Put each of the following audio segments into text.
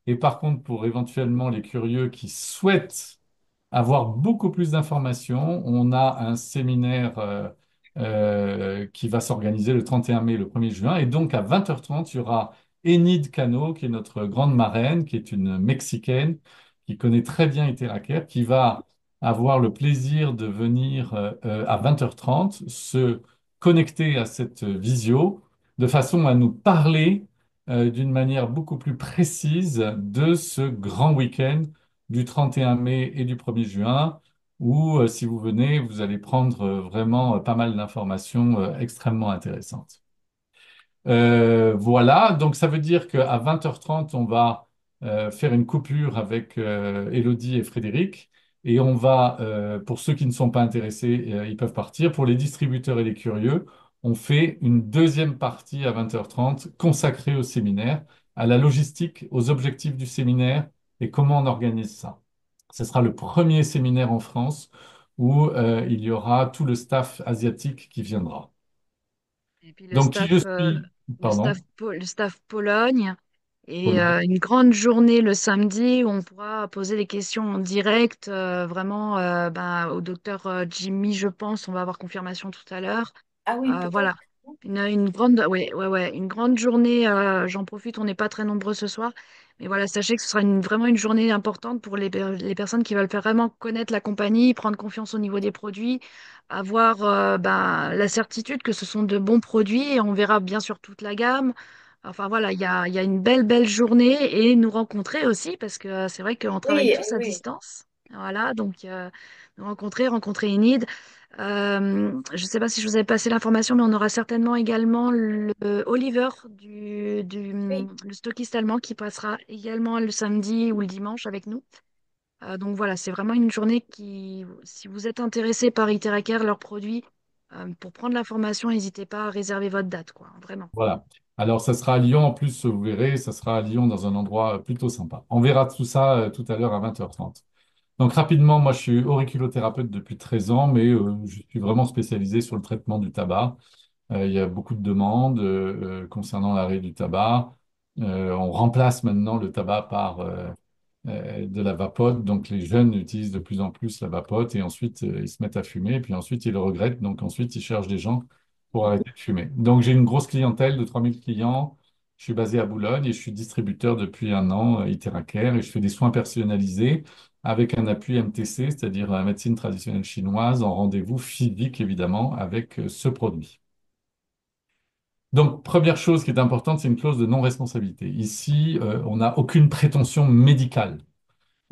Et par contre, pour éventuellement les curieux qui souhaitent avoir beaucoup plus d'informations, on a un séminaire qui va s'organiser le 31 mai, le 1er juin. Et donc, à 20h30, il y aura Enid Cano, qui est notre grande marraine, qui est une Mexicaine, qui connaît très bien Interacer, qui va avoir le plaisir de venir à 20h30 se connecter à cette visio de façon à nous parler d'une manière beaucoup plus précise de ce grand week-end du 31 mai et du 1er juin, où si vous venez, vous allez prendre vraiment pas mal d'informations extrêmement intéressantes. Voilà, donc ça veut dire qu'à 20h30, on va faire une coupure avec Élodie et Frédéric. Et on va, pour ceux qui ne sont pas intéressés, ils peuvent partir. Pour les distributeurs et les curieux, on fait une deuxième partie à 20h30 consacrée au séminaire, à la logistique, aux objectifs du séminaire et comment on organise ça. Ce sera le premier séminaire en France où il y aura tout le staff asiatique qui viendra. Et puis Donc, qui je suis? Pardon. le staff Pologne et Pologne. une grande journée le samedi où on pourra poser des questions en direct, vraiment ben, au docteur Jimmy, je pense. On va avoir confirmation tout à l'heure. Ah oui, peut-être. Voilà, une grande, ouais, ouais, ouais, une grande journée. J'en profite, on n'est pas très nombreux ce soir. Mais voilà, sachez que ce sera vraiment une journée importante pour les personnes qui veulent faire vraiment connaître la compagnie, prendre confiance au niveau des produits, avoir ben, la certitude que ce sont de bons produits et on verra bien sûr toute la gamme. Enfin voilà, il y a une belle, belle journée et nous rencontrer aussi parce que c'est vrai qu'on travaille Oui, tous à oui. distance. Voilà, donc nous rencontrer Enid. Je ne sais pas si je vous avais passé l'information, mais on aura certainement également le Oliver Oui. le stockiste allemand qui passera également le samedi ou le dimanche avec nous. Donc voilà, c'est vraiment une journée qui, si vous êtes intéressé par Iteraker, leurs produits, pour prendre l'information, n'hésitez pas à réserver votre date, quoi, vraiment. Voilà. Alors, ça sera à Lyon. En plus, vous verrez, ça sera à Lyon dans un endroit plutôt sympa. On verra tout ça tout à l'heure à 20h30. Donc, rapidement, moi, je suis auriculothérapeute depuis 13 ans, mais je suis vraiment spécialisé sur le traitement du tabac. Il y a beaucoup de demandes concernant l'arrêt du tabac. On remplace maintenant le tabac par de la vapote. Donc les jeunes utilisent de plus en plus la vapote et ensuite ils se mettent à fumer. Et puis ensuite ils le regrettent. Donc ensuite ils cherchent des gens pour arrêter de fumer. Donc j'ai une grosse clientèle de 3000 clients. Je suis basé à Boulogne et je suis distributeur depuis un an, Iteracare, et je fais des soins personnalisés avec un appui MTC, c'est-à-dire la médecine traditionnelle chinoise, en rendez-vous physique évidemment avec ce produit. Donc, première chose qui est importante, c'est une clause de non-responsabilité. Ici, on n'a aucune prétention médicale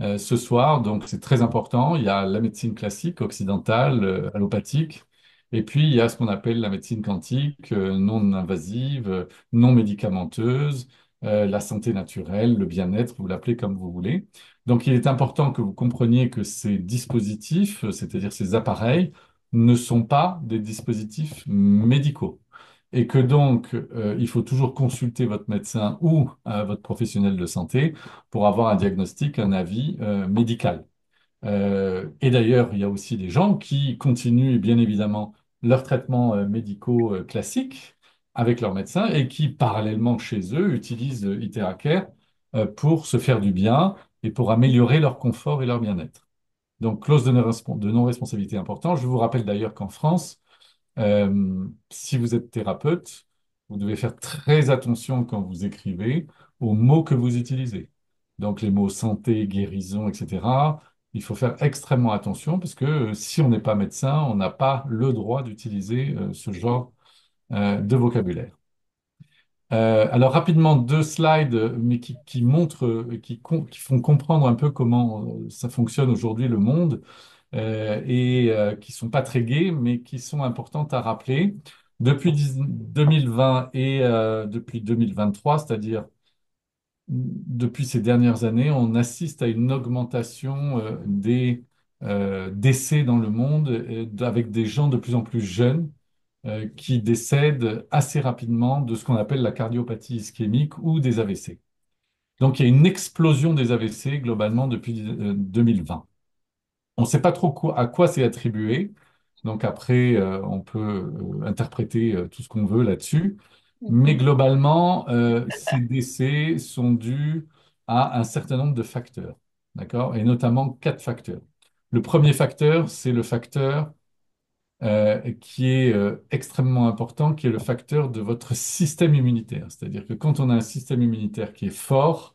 ce soir, donc c'est très important. Il y a la médecine classique, occidentale, allopathique, et puis il y a ce qu'on appelle la médecine quantique, non invasive, non médicamenteuse, la santé naturelle, le bien-être, vous l'appelez comme vous voulez. Donc il est important que vous compreniez que ces dispositifs, c'est-à-dire ces appareils, ne sont pas des dispositifs médicaux. Et que donc, il faut toujours consulter votre médecin ou votre professionnel de santé pour avoir un diagnostic, un avis médical. Et d'ailleurs, il y a aussi des gens qui continuent bien évidemment leurs traitements médicaux classiques avec leur médecin et qui, parallèlement chez eux, utilisent Iteracare pour se faire du bien et pour améliorer leur confort et leur bien-être. Donc, clause de non-responsabilité importante. Je vous rappelle d'ailleurs qu'en France, si vous êtes thérapeute, vous devez faire très attention quand vous écrivez aux mots que vous utilisez. Donc les mots santé, guérison, etc. Il faut faire extrêmement attention parce que si on n'est pas médecin, on n'a pas le droit d'utiliser ce genre de vocabulaire. Alors rapidement, deux slides, mais qui montrent, qui font comprendre un peu comment ça fonctionne aujourd'hui le monde et qui sont pas très gaies, mais qui sont importantes à rappeler. Depuis 2020 et depuis 2023, c'est-à-dire depuis ces dernières années, on assiste à une augmentation des décès dans le monde avec des gens de plus en plus jeunes qui décèdent assez rapidement de ce qu'on appelle la cardiopathie ischémique ou des AVC. Donc il y a une explosion des AVC globalement depuis 2020. On ne sait pas trop à quoi c'est attribué. Donc après, on peut interpréter tout ce qu'on veut là-dessus. Mais Mhm. globalement, ces décès sont dus à un certain nombre de facteurs, d'accord? Et notamment quatre facteurs. Le premier facteur, c'est le facteur qui est extrêmement important, qui est le facteur de votre système immunitaire. C'est-à-dire que quand on a un système immunitaire qui est fort,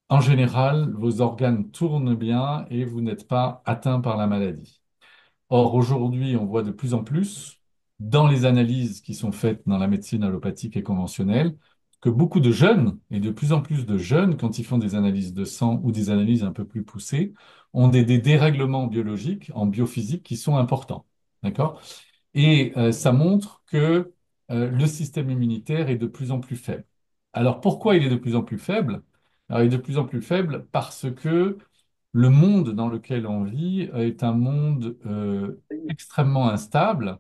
en général, vos organes tournent bien et vous n'êtes pas atteint par la maladie. Or, aujourd'hui, on voit de plus en plus, dans les analyses qui sont faites dans la médecine allopathique et conventionnelle, que beaucoup de jeunes, et de plus en plus de jeunes, quand ils font des analyses de sang ou des analyses un peu plus poussées, ont des dérèglements biologiques en biophysique qui sont importants. D'accord? Et ça montre que le système immunitaire est de plus en plus faible. Alors pourquoi il est de plus en plus faible? Alors, il est de plus en plus faible parce que le monde dans lequel on vit est un monde extrêmement instable.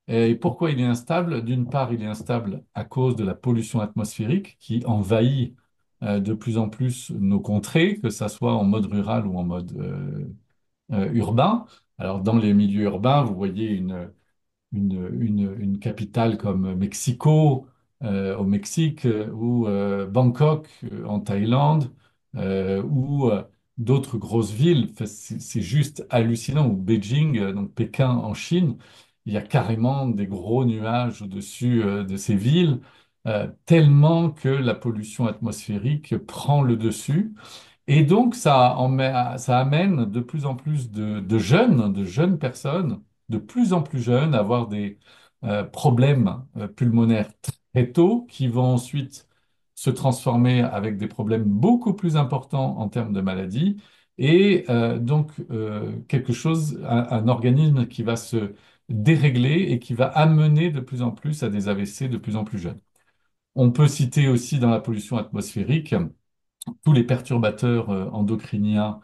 Et pourquoi il est instable? D'une part, il est instable à cause de la pollution atmosphérique qui envahit de plus en plus nos contrées, que ce soit en mode rural ou en mode urbain. Alors, dans les milieux urbains, vous voyez une capitale comme Mexico, au Mexique, ou Bangkok, en Thaïlande, ou d'autres grosses villes. Enfin, c'est juste hallucinant. Ou Beijing, donc Pékin en Chine, il y a carrément des gros nuages au-dessus de ces villes, tellement que la pollution atmosphérique prend le dessus. Et donc, ça amène de plus en plus de jeunes personnes, de plus en plus jeunes, à avoir des problèmes pulmonaires très tôt, qui vont ensuite se transformer avec des problèmes beaucoup plus importants en termes de maladies, et donc un organisme qui va se dérégler et qui va amener de plus en plus à des AVC de plus en plus jeunes. On peut citer aussi dans la pollution atmosphérique tous les perturbateurs endocriniens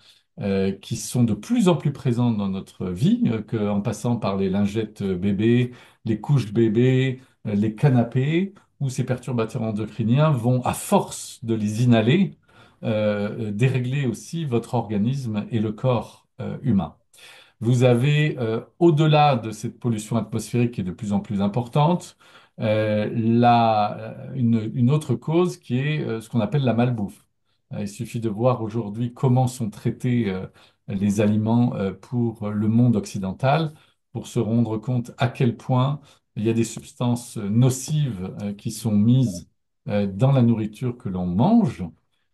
qui sont de plus en plus présents dans notre vie, en passant par les lingettes bébés, les couches bébés, les canapés, où ces perturbateurs endocriniens vont, à force de les inhaler, dérégler aussi votre organisme et le corps humain. Vous avez, au-delà de cette pollution atmosphérique qui est de plus en plus importante, une autre cause qui est ce qu'on appelle la malbouffe. Il suffit de voir aujourd'hui comment sont traités les aliments pour le monde occidental pour se rendre compte à quel point il y a des substances nocives qui sont mises dans la nourriture que l'on mange,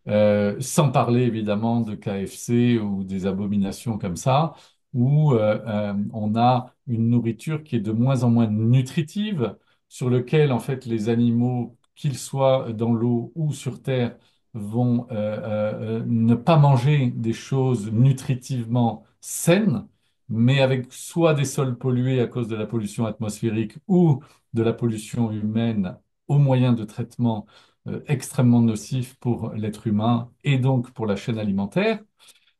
sans parler évidemment de KFC ou des abominations comme ça où on a une nourriture qui est de moins en moins nutritive, sur lequel en fait les animaux, qu'ils soient dans l'eau ou sur terre, vont ne pas manger des choses nutritivement saines, mais avec soit des sols pollués à cause de la pollution atmosphérique ou de la pollution humaine au moyen de traitements extrêmement nocifs pour l'être humain et donc pour la chaîne alimentaire.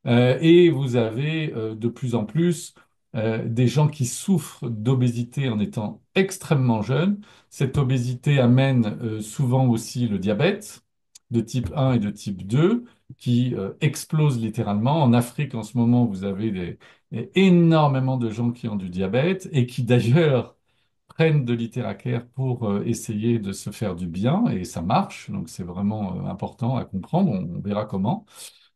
Et vous avez de plus en plus des gens qui souffrent d'obésité en étant extrêmement jeunes. Cette obésité amène souvent aussi le diabète de type 1 et de type 2 qui explose littéralement. En Afrique, en ce moment, vous avez énormément de gens qui ont du diabète et qui d'ailleurs prennent de l'itéracare pour essayer de se faire du bien et ça marche. Donc c'est vraiment important à comprendre. On verra comment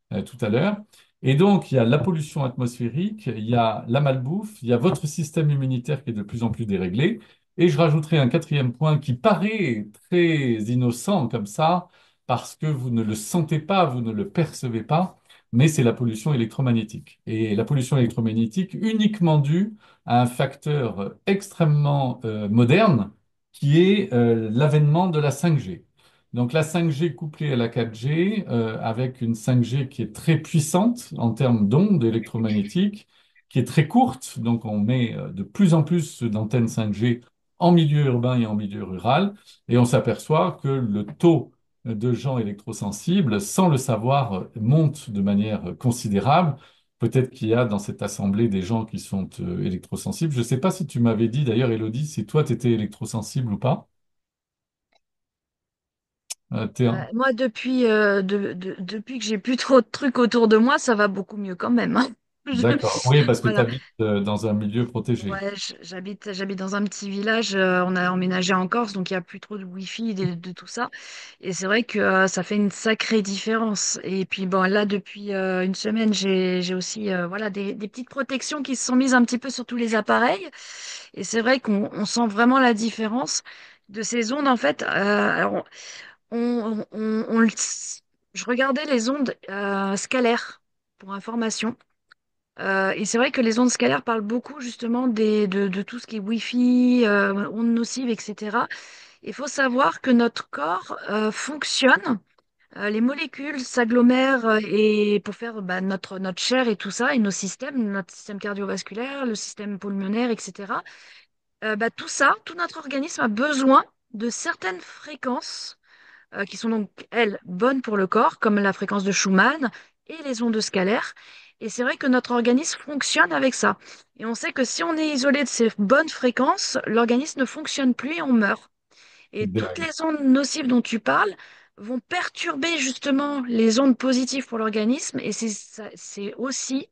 tout à l'heure. Et donc, il y a la pollution atmosphérique, il y a la malbouffe, il y a votre système immunitaire qui est de plus en plus déréglé. Et je rajouterai un quatrième point qui paraît très innocent comme ça, parce que vous ne le sentez pas, vous ne le percevez pas, mais c'est la pollution électromagnétique. Et la pollution électromagnétique uniquement due à un facteur extrêmement moderne, qui est l'avènement de la 5G. Donc la 5G couplée à la 4G, avec une 5G qui est très puissante en termes d'ondes électromagnétiques, qui est très courte, donc on met de plus en plus d'antennes 5G en milieu urbain et en milieu rural, et on s'aperçoit que le taux de gens électrosensibles, sans le savoir, monte de manière considérable. Peut-être qu'il y a dans cette assemblée des gens qui sont électrosensibles. Je ne sais pas si tu m'avais dit d'ailleurs, Élodie, si toi tu étais électrosensible ou pas. Moi, depuis que j'ai plus trop de trucs autour de moi, ça va beaucoup mieux quand même, hein. D'accord. Oui, parce que tu Voilà. habites dans un milieu protégé. Ouais, j'habite dans un petit village. On a emménagé en Corse, donc il n'y a plus trop de wifi, de tout ça. Et c'est vrai que ça fait une sacrée différence. Et puis bon, là, depuis une semaine, j'ai aussi voilà, des petites protections qui se sont mises un petit peu sur tous les appareils. Et c'est vrai qu'on sent vraiment la différence de ces ondes. En fait, alors, on le- je regardais les ondes scalaires pour information. Et c'est vrai que les ondes scalaires parlent beaucoup justement de tout ce qui est Wi-Fi, ondes nocives, etc. Il faut savoir que notre corps fonctionne, les molécules s'agglomèrent et pour faire bah, notre chair et tout ça, et nos systèmes, notre système cardiovasculaire, le système pulmonaire, etc. Bah, tout ça, tout notre organisme a besoin de certaines fréquences qui sont donc, elles, bonnes pour le corps, comme la fréquence de Schumann et les ondes scalaires. Et c'est vrai que notre organisme fonctionne avec ça. Et on sait que si on est isolé de ces bonnes fréquences, l'organisme ne fonctionne plus et on meurt. Et toutes Dérègle. les ondes nocives dont tu parles vont perturber justement les ondes positives pour l'organisme et c'est aussi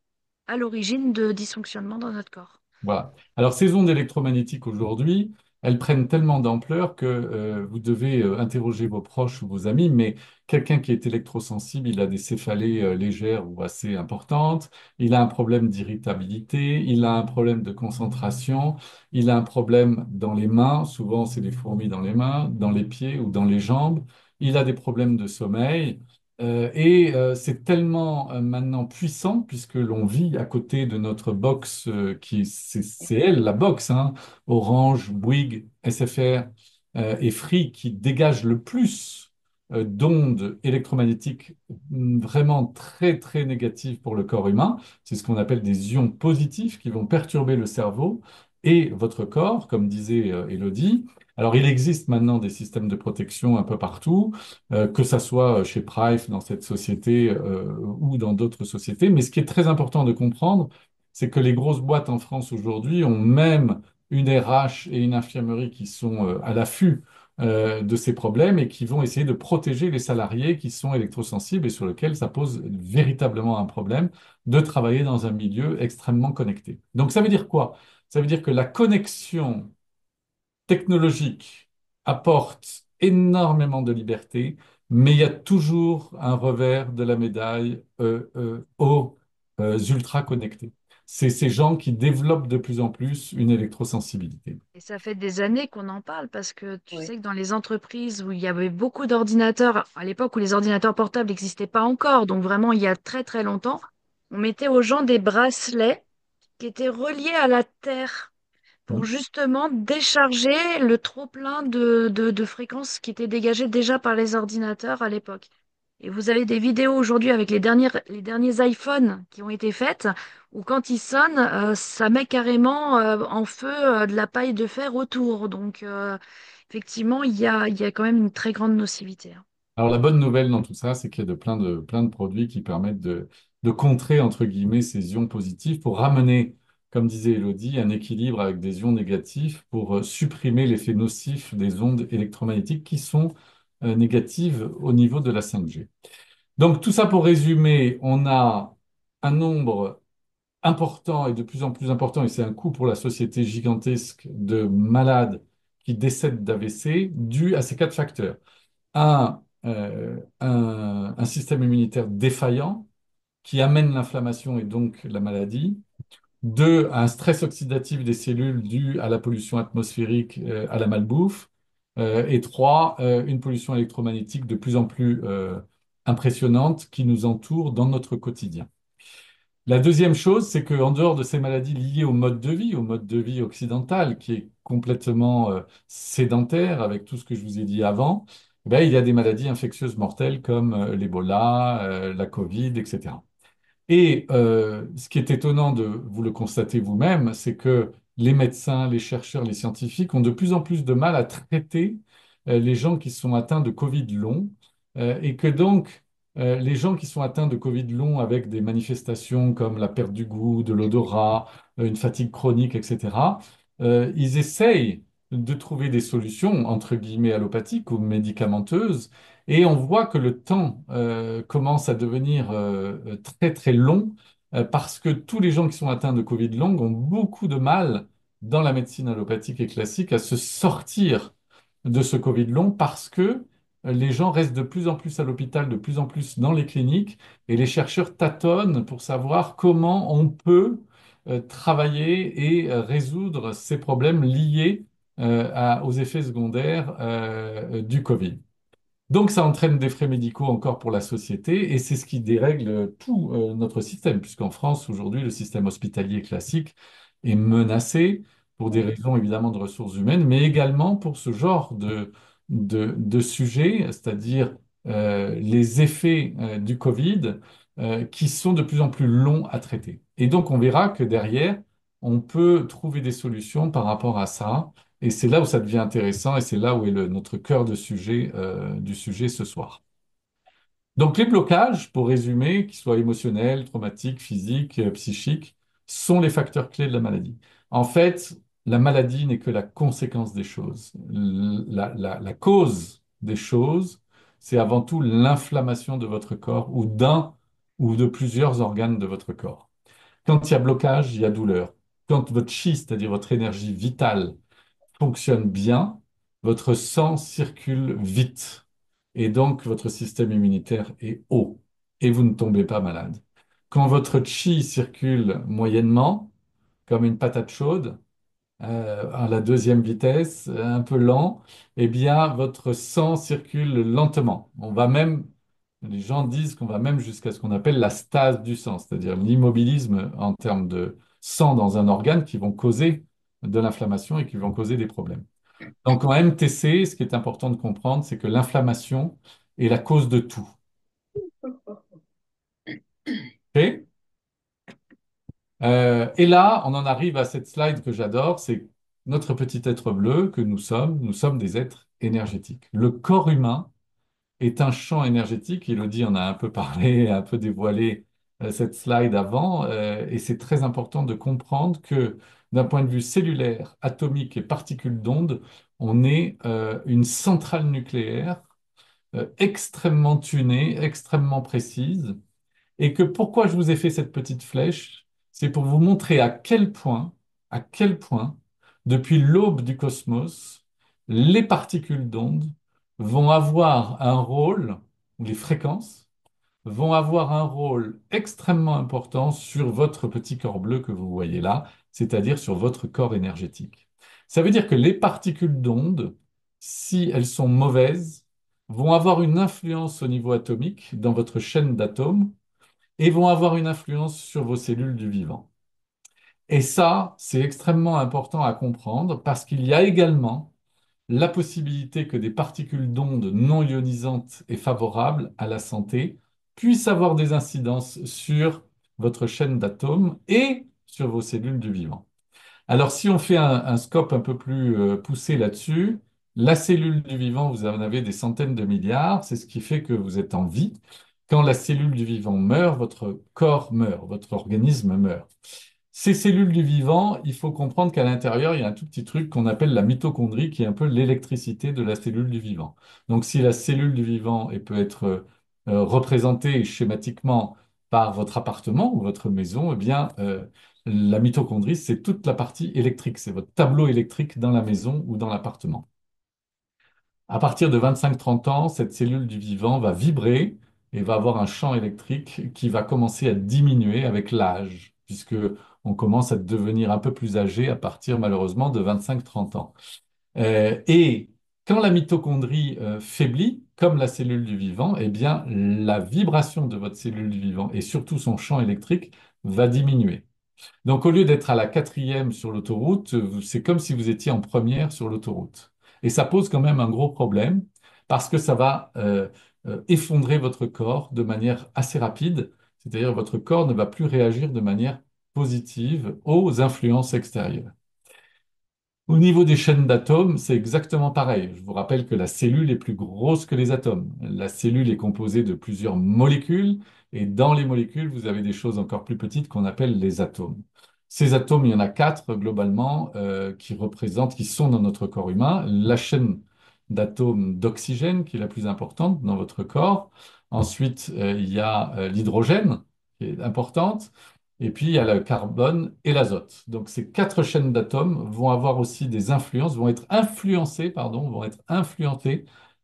à l'origine de dysfonctionnements dans notre corps. Voilà. Alors, ces ondes électromagnétiques aujourd'hui, elles prennent tellement d'ampleur que vous devez interroger vos proches ou vos amis, mais quelqu'un qui est électrosensible, il a des céphalées légères ou assez importantes, il a un problème d'irritabilité, il a un problème de concentration, il a un problème dans les mains, souvent c'est des fourmis dans les mains, dans les pieds ou dans les jambes, il a des problèmes de sommeil. C'est tellement maintenant puissant puisque l'on vit à côté de notre box c'est elle la box, hein, Orange, Bouygues, SFR et Free qui dégagent le plus d'ondes électromagnétiques vraiment très très négatives pour le corps humain. C'est ce qu'on appelle des ions positifs qui vont perturber le cerveau et votre corps, comme disait Elodie. Alors il existe maintenant des systèmes de protection un peu partout que ça soit chez Price, dans cette société ou dans d'autres sociétés. Mais ce qui est très important de comprendre, c'est que les grosses boîtes en France aujourd'hui ont même une RH et une infirmerie qui sont à l'affût de ces problèmes et qui vont essayer de protéger les salariés qui sont électrosensibles et sur lesquels ça pose véritablement un problème de travailler dans un milieu extrêmement connecté. Donc ça veut dire quoi? Ça veut dire que la connexion technologique apporte énormément de liberté, mais il y a toujours un revers de la médaille aux ultra connectés. C'est ces gens qui développent de plus en plus une électrosensibilité. Et ça fait des années qu'on en parle parce que tu Oui. sais que dans les entreprises où il y avait beaucoup d'ordinateurs, à l'époque où les ordinateurs portables n'existaient pas encore, donc vraiment il y a très très longtemps, on mettait aux gens des bracelets qui étaient reliés à la Terre pour justement décharger le trop-plein de fréquences qui étaient dégagées déjà par les ordinateurs à l'époque. Et vous avez des vidéos aujourd'hui avec les derniers iPhones qui ont été faites, où quand ils sonnent, ça met carrément en feu de la paille de fer autour. Donc, effectivement, il y a quand même une très grande nocivité, hein. Alors la bonne nouvelle dans tout ça, c'est qu'il y a plein de produits qui permettent de contrer, entre guillemets, ces ions positifs pour ramener, comme disait Elodie, un équilibre avec des ions négatifs pour supprimer l'effet nocif des ondes électromagnétiques qui sont négatives au niveau de la 5G. Donc tout ça pour résumer, on a un nombre important et de plus en plus important, et c'est un coût pour la société gigantesque de malades qui décèdent d'AVC dû à ces quatre facteurs un système immunitaire défaillant qui amène l'inflammation et donc la maladie. Deux, un stress oxydatif des cellules dû à la pollution atmosphérique, à la malbouffe. Et trois, une pollution électromagnétique de plus en plus impressionnante qui nous entoure dans notre quotidien. La deuxième chose, c'est qu'en dehors de ces maladies liées au mode de vie occidental, qui est complètement sédentaire avec tout ce que je vous ai dit avant, eh ben, il y a des maladies infectieuses mortelles comme l'Ebola, la Covid, etc. Et ce qui est étonnant de vous le constater vous-même, c'est que les médecins, les chercheurs, les scientifiques ont de plus en plus de mal à traiter les gens qui sont atteints de Covid long, et que donc les gens qui sont atteints de Covid long avec des manifestations comme la perte du goût, de l'odorat, une fatigue chronique, etc., ils essayent de trouver des solutions, entre guillemets, allopathiques ou médicamenteuses, et on voit que le temps commence à devenir très très long parce que tous les gens qui sont atteints de Covid long ont beaucoup de mal dans la médecine allopathique et classique à se sortir de ce Covid long parce que les gens restent de plus en plus à l'hôpital, de plus en plus dans les cliniques, et les chercheurs tâtonnent pour savoir comment on peut travailler et résoudre ces problèmes liés aux effets secondaires du Covid. Donc, ça entraîne des frais médicaux encore pour la société et c'est ce qui dérègle tout notre système, puisqu'en France, aujourd'hui, le système hospitalier classique est menacé pour des raisons évidemment de ressources humaines, mais également pour ce genre de sujets, c'est-à-dire les effets du Covid qui sont de plus en plus longs à traiter. Et donc, on verra que derrière, on peut trouver des solutions par rapport à ça. Et c'est là où ça devient intéressant et c'est là où est notre cœur de sujet, du sujet ce soir. Donc les blocages, pour résumer, qu'ils soient émotionnels, traumatiques, physiques, psychiques, sont les facteurs clés de la maladie. En fait, la maladie n'est que la conséquence des choses. La cause des choses, c'est avant tout l'inflammation de votre corps ou d'un ou de plusieurs organes de votre corps. Quand il y a blocage, il y a douleur. Quand votre chi, c'est-à-dire votre énergie vitale, fonctionne bien, votre sang circule vite et donc votre système immunitaire est haut et vous ne tombez pas malade. Quand votre chi circule moyennement, comme une patate chaude, à la deuxième vitesse, un peu lent, eh bien votre sang circule lentement. Les gens disent qu'on va même jusqu'à ce qu'on appelle la stase du sang, c'est-à-dire l'immobilisme en termes de sang dans un organe qui vont causer de l'inflammation et qui vont causer des problèmes. Donc en MTC, ce qui est important de comprendre, c'est que l'inflammation est la cause de tout. Ok. Et là, on en arrive à cette slide que j'adore, c'est notre petit être bleu que nous sommes des êtres énergétiques. Le corps humain est un champ énergétique. Elodie en a un peu parlé, un peu dévoilé cette slide avant, et c'est très important de comprendre que d'un point de vue cellulaire, atomique et particules d'onde, on est une centrale nucléaire extrêmement tunée, extrêmement précise, et que pourquoi je vous ai fait cette petite flèche, c'est pour vous montrer à quel point, depuis l'aube du cosmos, les particules d'onde vont avoir un rôle, ou les fréquences, vont avoir un rôle extrêmement important sur votre petit corps bleu que vous voyez là, c'est-à-dire sur votre corps énergétique. Ça veut dire que les particules d'onde, si elles sont mauvaises, vont avoir une influence au niveau atomique dans votre chaîne d'atomes et vont avoir une influence sur vos cellules du vivant. Et ça, c'est extrêmement important à comprendre parce qu'il y a également la possibilité que des particules d'ondes non ionisantes et favorables à la santé puissent avoir des incidences sur votre chaîne d'atomes et sur vos cellules du vivant. Alors, si on fait un scope un peu plus poussé là-dessus, la cellule du vivant, vous en avez des centaines de milliards, c'est ce qui fait que vous êtes en vie. Quand la cellule du vivant meurt, votre corps meurt, votre organisme meurt. Ces cellules du vivant, il faut comprendre qu'à l'intérieur, il y a un tout petit truc qu'on appelle la mitochondrie, qui est un peu l'électricité de la cellule du vivant. Donc, si la cellule du vivant peut être représentée schématiquement par votre appartement ou votre maison, eh bien, la mitochondrie, c'est toute la partie électrique, c'est votre tableau électrique dans la maison ou dans l'appartement. À partir de 25-30 ans, cette cellule du vivant va vibrer et va avoir un champ électrique qui va commencer à diminuer avec l'âge, puisque on commence à devenir un peu plus âgé à partir malheureusement de 25-30 ans. Et quand la mitochondrie faiblit, comme la cellule du vivant, eh bien la vibration de votre cellule du vivant et surtout son champ électrique va diminuer. Donc, au lieu d'être à la quatrième sur l'autoroute, c'est comme si vous étiez en première sur l'autoroute. Et ça pose quand même un gros problème parce que ça va effondrer votre corps de manière assez rapide. C'est-à-dire votre corps ne va plus réagir de manière positive aux influences extérieures. Au niveau des chaînes d'atomes, c'est exactement pareil. Je vous rappelle que la cellule est plus grosse que les atomes. La cellule est composée de plusieurs molécules et dans les molécules, vous avez des choses encore plus petites qu'on appelle les atomes. Ces atomes, il y en a quatre globalement qui sont dans notre corps humain. La chaîne d'atomes d'oxygène qui est la plus importante dans votre corps. Ensuite, il y a l'hydrogène qui est importante. Et puis, il y a le carbone et l'azote. Donc, ces quatre chaînes d'atomes vont avoir aussi des influences, vont être influencées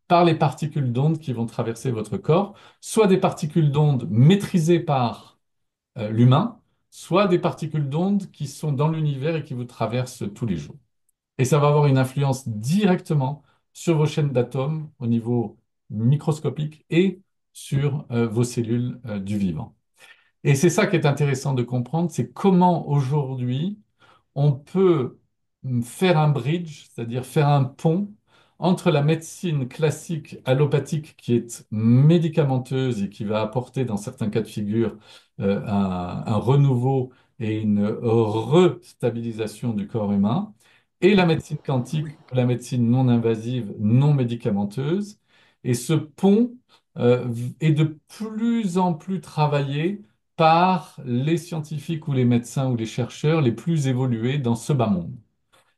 par les particules d'ondes qui vont traverser votre corps, soit des particules d'ondes maîtrisées par l'humain, soit des particules d'ondes qui sont dans l'univers et qui vous traversent tous les jours. Et ça va avoir une influence directement sur vos chaînes d'atomes au niveau microscopique et sur vos cellules du vivant. Et c'est ça qui est intéressant de comprendre, c'est comment aujourd'hui on peut faire un bridge, c'est-à-dire faire un pont entre la médecine classique allopathique qui est médicamenteuse et qui va apporter dans certains cas de figure un renouveau et une restabilisation du corps humain, et la médecine quantique, la médecine non invasive, non médicamenteuse. Et ce pont est de plus en plus travaillé par les scientifiques ou les médecins ou les chercheurs les plus évolués dans ce bas monde.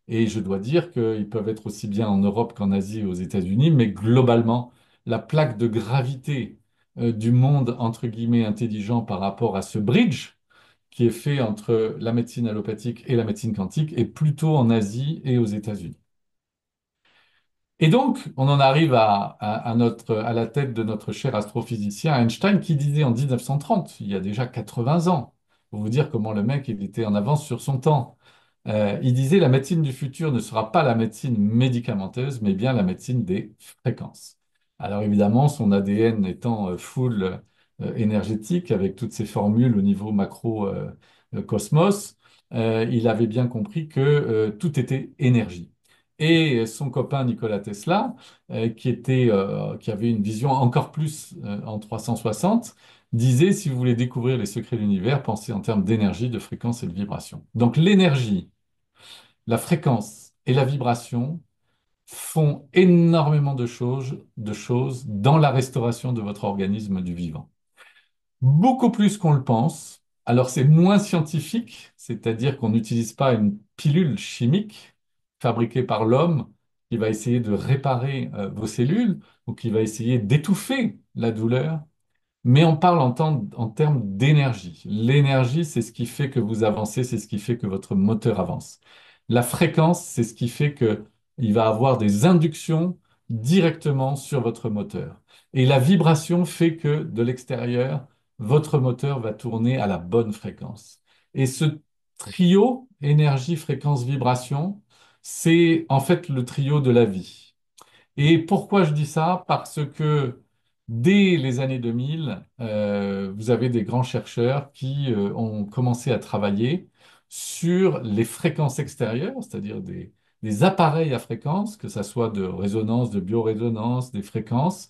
Et je dois dire qu'ils peuvent être aussi bien en Europe qu'en Asie et aux États-Unis, mais globalement, la plaque de gravité du monde, entre guillemets, intelligent par rapport à ce bridge qui est fait entre la médecine allopathique et la médecine quantique est plutôt en Asie et aux États-Unis. Et donc, on en arrive à la tête de notre cher astrophysicien Einstein qui disait en 1930, il y a déjà 80 ans, pour vous dire comment le mec il était en avance sur son temps. Il disait la médecine du futur ne sera pas la médecine médicamenteuse, mais bien la médecine des fréquences. Alors évidemment, son ADN étant full énergétique, avec toutes ses formules au niveau macro cosmos, il avait bien compris que tout était énergie. Et son copain Nikola Tesla, qui avait une vision encore plus en 360, disait, si vous voulez découvrir les secrets de l'univers, pensez en termes d'énergie, de fréquence et de vibration. Donc l'énergie, la fréquence et la vibration font énormément de choses dans la restauration de votre organisme du vivant. Beaucoup plus qu'on le pense. Alors c'est moins scientifique, c'est-à-dire qu'on n'utilise pas une pilule chimique fabriquée par l'homme qui va essayer de réparer vos cellules ou qui va essayer d'étouffer la douleur, mais on parle en termes d'énergie. L'énergie, c'est ce qui fait que vous avancez, c'est ce qui fait que votre moteur avance. La fréquence, c'est ce qui fait que il va avoir des inductions directement sur votre moteur. Et la vibration fait que de l'extérieur, votre moteur va tourner à la bonne fréquence. Et ce trio, énergie, fréquence, vibration, c'est en fait le trio de la vie. Et pourquoi je dis ça? Parce que dès les années 2000, vous avez des grands chercheurs qui ont commencé à travailler sur les fréquences extérieures, c'est-à-dire des appareils à fréquence, que ce soit de résonance, de biorésonance, des fréquences,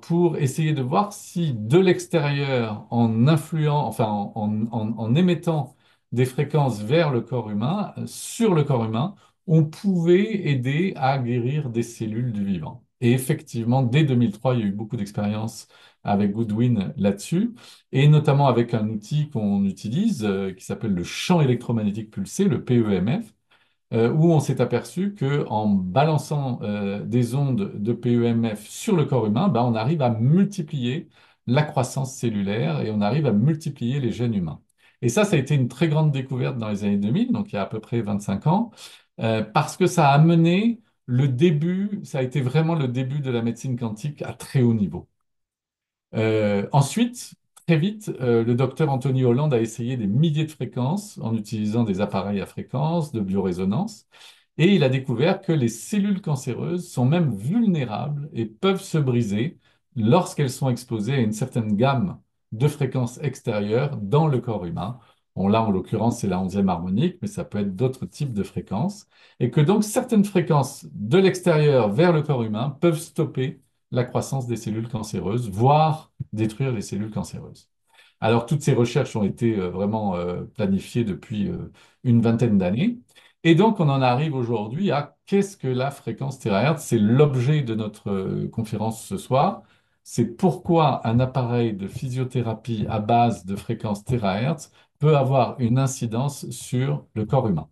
pour essayer de voir si de l'extérieur, en influant, enfin en émettant des fréquences vers le corps humain, sur le corps humain, on pouvait aider à guérir des cellules du vivant. Et effectivement, dès 2003, il y a eu beaucoup d'expériences avec Goodwin là-dessus, et notamment avec un outil qu'on utilise qui s'appelle le champ électromagnétique pulsé, le PEMF, où on s'est aperçu que en balançant des ondes de PEMF sur le corps humain, ben, on arrive à multiplier la croissance cellulaire et on arrive à multiplier les gènes humains. Et ça a été une très grande découverte dans les années 2000, donc il y a à peu près 25 ans, parce que ça a amené le début, ça a été vraiment le début de la médecine quantique à très haut niveau. Ensuite, très vite, le docteur Anthony Holland a essayé des milliers de fréquences en utilisant des appareils à fréquence, de biorésonance, et il a découvert que les cellules cancéreuses sont même vulnérables et peuvent se briser lorsqu'elles sont exposées à une certaine gamme de fréquences extérieures dans le corps humain. Bon, là, en l'occurrence, c'est la 11e harmonique, mais ça peut être d'autres types de fréquences, et que donc certaines fréquences de l'extérieur vers le corps humain peuvent stopper la croissance des cellules cancéreuses, voire détruire les cellules cancéreuses. Alors, toutes ces recherches ont été vraiment planifiées depuis une vingtaine d'années. Et donc, on en arrive aujourd'hui à qu'est-ce que la fréquence terahertz? C'est l'objet de notre conférence ce soir. C'est pourquoi un appareil de physiothérapie à base de fréquence terahertz peut avoir une incidence sur le corps humain.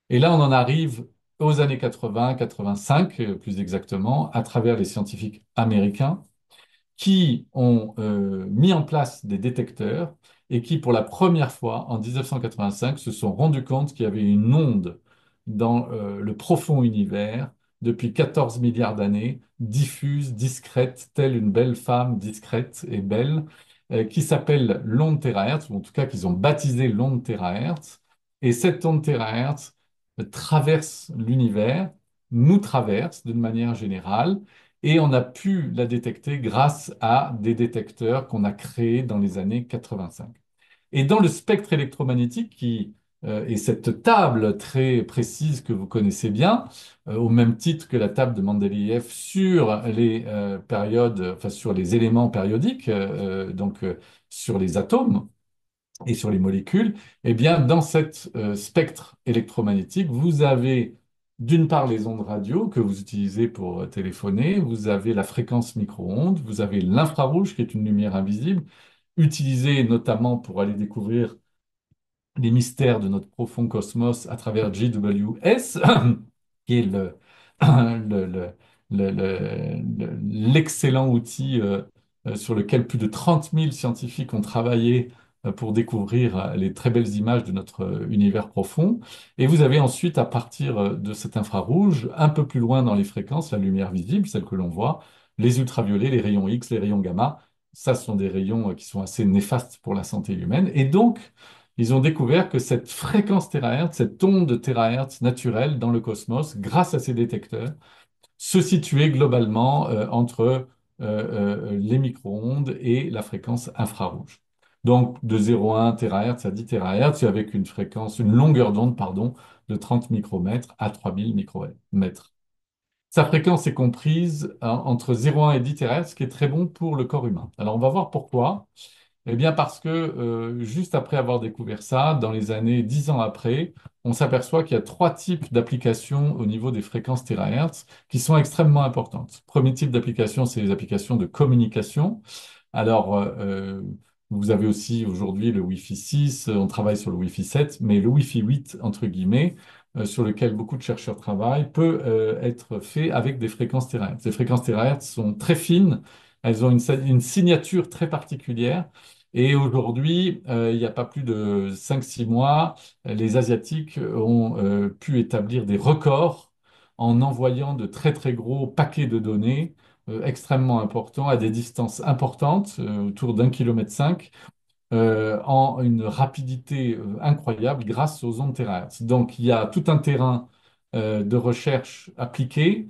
Et là, on en arrive aux années 80, 85, plus exactement, à travers les scientifiques américains qui ont mis en place des détecteurs et qui, pour la première fois, en 1985, se sont rendus compte qu'il y avait une onde dans le profond univers depuis 14 milliards d'années, diffuse, discrète, telle une belle femme discrète et belle, qui s'appelle l'onde terahertz, ou en tout cas qu'ils ont baptisé l'onde terahertz. Et cette onde terahertz traverse l'univers, nous traverse d'une manière générale, et on a pu la détecter grâce à des détecteurs qu'on a créés dans les années 85. Et dans le spectre électromagnétique, qui est cette table très précise que vous connaissez bien, au même titre que la table de Mendeleïev sur les périodes, enfin sur les éléments périodiques, sur les atomes et sur les molécules, eh bien, dans cette spectre électromagnétique, vous avez d'une part les ondes radio que vous utilisez pour téléphoner, vous avez la fréquence micro-ondes, vous avez l'infrarouge qui est une lumière invisible, utilisée notamment pour aller découvrir les mystères de notre profond cosmos à travers JWS, qui est le- le- l'excellent outil sur lequel plus de 30 000 scientifiques ont travaillé pour découvrir les très belles images de notre univers profond. Et vous avez ensuite, à partir de cet infrarouge, un peu plus loin dans les fréquences, la lumière visible, celle que l'on voit, les ultraviolets, les rayons X, les rayons gamma. Ça, ce sont des rayons qui sont assez néfastes pour la santé humaine. Et donc, ils ont découvert que cette fréquence térahertz, cette onde térahertz naturelle dans le cosmos, grâce à ces détecteurs, se situait globalement entre les micro-ondes et la fréquence infrarouge. Donc de 0,1 THz à 10 THz, avec une fréquence, une longueur d'onde, pardon, de 30 micromètres à 3000 micromètres. Sa fréquence est comprise entre 0,1 et 10 THz, ce qui est très bon pour le corps humain. Alors on va voir pourquoi. Eh bien parce que juste après avoir découvert ça, dans les années 10 ans après, on s'aperçoit qu'il y a trois types d'applications au niveau des fréquences terahertz qui sont extrêmement importantes. Premier type d'application, c'est les applications de communication. Alors, vous avez aussi aujourd'hui le Wi-Fi 6, on travaille sur le Wi-Fi 7, mais le Wi-Fi 8, entre guillemets, sur lequel beaucoup de chercheurs travaillent, peut être fait avec des fréquences terahertz. Les fréquences terahertz sont très fines, elles ont une signature très particulière. Et aujourd'hui, il n'y a pas plus de 5 6 mois, les Asiatiques ont pu établir des records en envoyant de très très gros paquets de données extrêmement importants à des distances importantes, autour d'1,5 km, en une rapidité incroyable grâce aux ondes terahertz. Donc il y a tout un terrain de recherche appliqué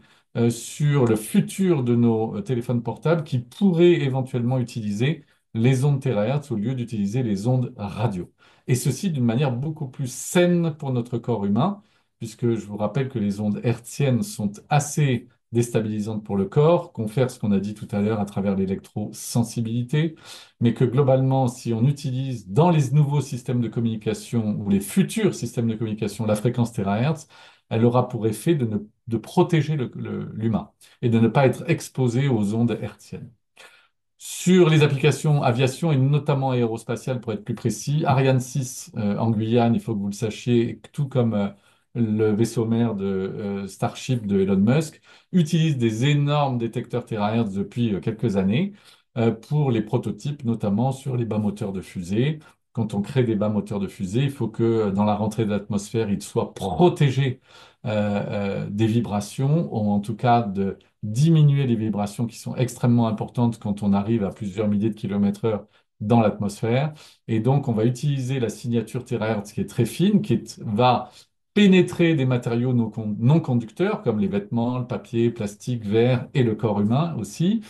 sur le futur de nos téléphones portables qui pourraient éventuellement utiliser les ondes terahertz au lieu d'utiliser les ondes radio. Et ceci d'une manière beaucoup plus saine pour notre corps humain, puisque je vous rappelle que les ondes hertziennes sont assez déstabilisantes pour le corps, confèrent ce qu'on a dit tout à l'heure à travers l'électrosensibilité, mais que globalement, si on utilise dans les nouveaux systèmes de communication ou les futurs systèmes de communication la fréquence terahertz, elle aura pour effet de protéger l'humain et de ne pas être exposé aux ondes hertziennes. Sur les applications aviation et notamment aérospatiale, pour être plus précis, Ariane 6 en Guyane, il faut que vous le sachiez, tout comme le vaisseau mère de Starship de Elon Musk, utilise des énormes détecteurs terahertz depuis quelques années pour les prototypes, notamment sur les bas moteurs de fusée. Quand on crée des bas moteurs de fusée, il faut que dans la rentrée de l'atmosphère, ils soient protégés des vibrations, ou en tout cas de diminuer les vibrations qui sont extrêmement importantes quand on arrive à plusieurs milliers de kilomètres heure dans l'atmosphère. Et donc, on va utiliser la signature terahertz qui est très fine, va pénétrer des matériaux non conducteurs comme les vêtements, le papier, plastique, verre et le corps humain aussi.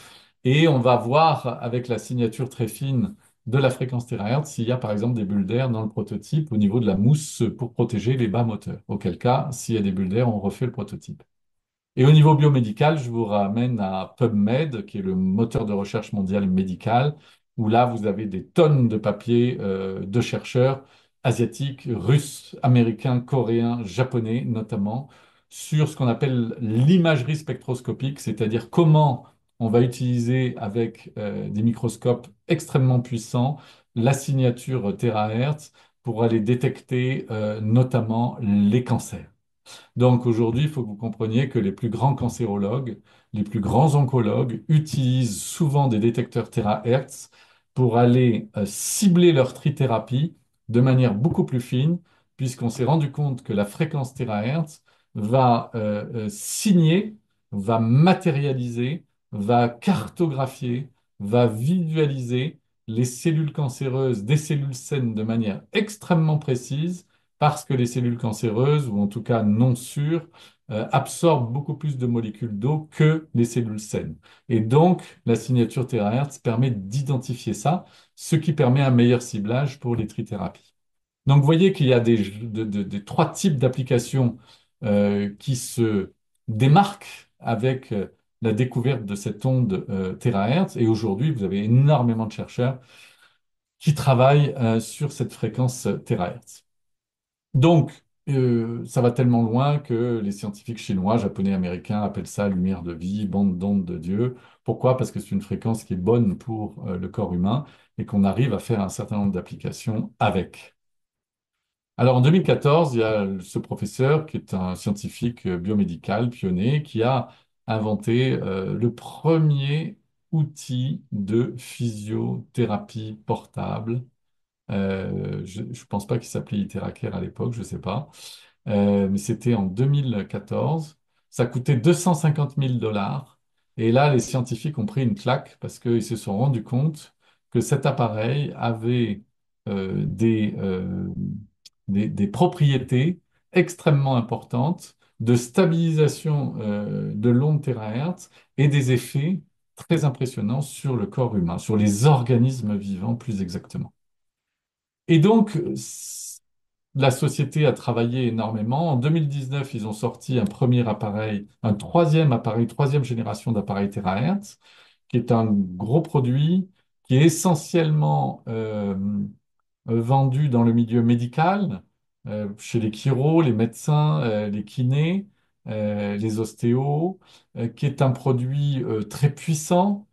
Et on va voir avec la signature très fine de la fréquence terahertz s'il y a par exemple des bulles d'air dans le prototype au niveau de la mousse pour protéger les bas moteurs. Auquel cas, s'il y a des bulles d'air, on refait le prototype. Et au niveau biomédical, je vous ramène à PubMed, qui est le moteur de recherche mondial médical, où là, vous avez des tonnes de papiers de chercheurs asiatiques, russes, américains, coréens, japonais notamment, sur ce qu'on appelle l'imagerie spectroscopique, c'est-à-dire comment on va utiliser avec des microscopes extrêmement puissants la signature terahertz pour aller détecter notamment les cancers. Donc aujourd'hui, il faut que vous compreniez que les plus grands cancérologues, les plus grands oncologues utilisent souvent des détecteurs terahertz pour aller cibler leur trithérapie de manière beaucoup plus fine, puisqu'on s'est rendu compte que la fréquence terahertz va signer, va matérialiser, va cartographier, va visualiser les cellules cancéreuses des cellules saines de manière extrêmement précise, parce que les cellules cancéreuses, ou en tout cas non sûres, absorbent beaucoup plus de molécules d'eau que les cellules saines. Et donc, la signature terahertz permet d'identifier ça, ce qui permet un meilleur ciblage pour les trithérapies. Donc, vous voyez qu'il y a des trois types d'applications qui se démarquent avec la découverte de cette onde terahertz. Et aujourd'hui, vous avez énormément de chercheurs qui travaillent sur cette fréquence terahertz. Donc, ça va tellement loin que les scientifiques chinois, japonais, américains appellent ça lumière de vie, bande d'ondes de Dieu. Pourquoi? Parce que c'est une fréquence qui est bonne pour le corps humain et qu'on arrive à faire un certain nombre d'applications avec. Alors en 2014, il y a ce professeur qui est un scientifique biomédical pionnier qui a inventé le premier outil de physiothérapie portable. Je ne pense pas qu'il s'appelait Iteracare à l'époque, je ne sais pas. Mais c'était en 2014. Ça coûtait 250 000 dollars. Et là, les scientifiques ont pris une claque parce qu'ils se sont rendus compte que cet appareil avait euh, des, euh, des propriétés extrêmement importantes de stabilisation de l'onde terahertz et des effets très impressionnants sur le corps humain, sur les organismes vivants plus exactement. Et donc, la société a travaillé énormément. En 2019, ils ont sorti un premier appareil, un troisième appareil, troisième génération d'appareils terahertz, qui est un gros produit qui est essentiellement vendu dans le milieu médical, chez les chiro, les médecins, les kinés, les ostéos, qui est un produit très puissant,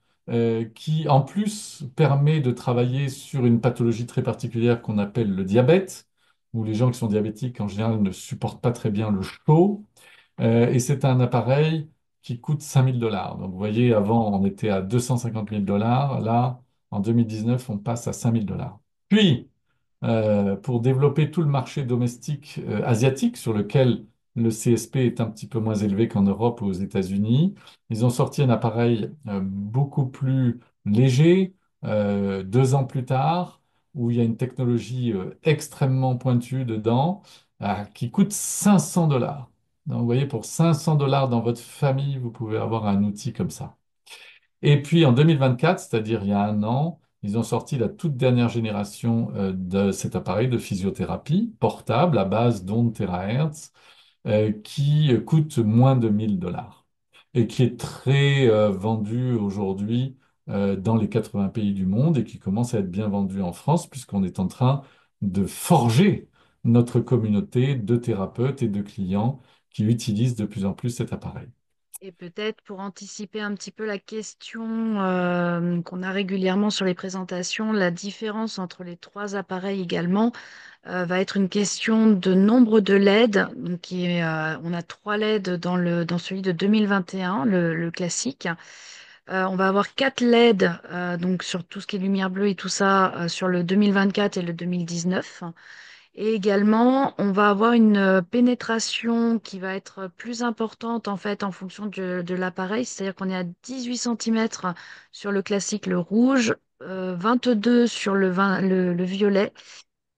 qui en plus permet de travailler sur une pathologie très particulière qu'on appelle le diabète, où les gens qui sont diabétiques en général ne supportent pas très bien le chaud. Et c'est un appareil qui coûte 5 000 dollars. Donc vous voyez, avant on était à 250 000 dollars, là en 2019 on passe à 5 000 dollars. Puis, pour développer tout le marché domestique asiatique sur lequel le CSP est un petit peu moins élevé qu'en Europe ou aux États-Unis. Ils ont sorti un appareil beaucoup plus léger 2 ans plus tard, où il y a une technologie extrêmement pointue dedans, qui coûte 500 dollars. Donc, vous voyez, pour 500 dollars dans votre famille, vous pouvez avoir un outil comme ça. Et puis en 2024, c'est-à-dire il y a un an, ils ont sorti la toute dernière génération de cet appareil de physiothérapie portable à base d'ondes terahertz qui coûte moins de 1000 dollars et qui est très vendu aujourd'hui dans les 80 pays du monde et qui commence à être bien vendu en France puisqu'on est en train de forger notre communauté de thérapeutes et de clients qui utilisent de plus en plus cet appareil. Et peut-être pour anticiper un petit peu la question qu'on a régulièrement sur les présentations, la différence entre les trois appareils également va être une question de nombre de LED. Donc, on a trois LED dans celui de 2021, le classique. On va avoir quatre LED donc sur tout ce qui est lumière bleue et tout ça sur le 2024 et le 2019. Et également, on va avoir une pénétration qui va être plus importante en fait en fonction de l'appareil. C'est-à-dire qu'on est à 18 centimètres sur le classique, le rouge, 22 sur le violet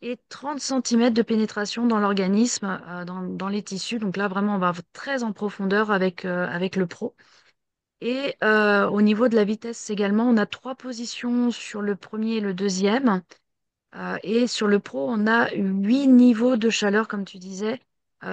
et 30 centimètres de pénétration dans l'organisme, dans les tissus. Donc là, vraiment, on va très en profondeur avec le Pro. Et au niveau de la vitesse également, on a trois positions sur le premier et le deuxième. Et sur le Pro, on a 8 niveaux de chaleur, comme tu disais,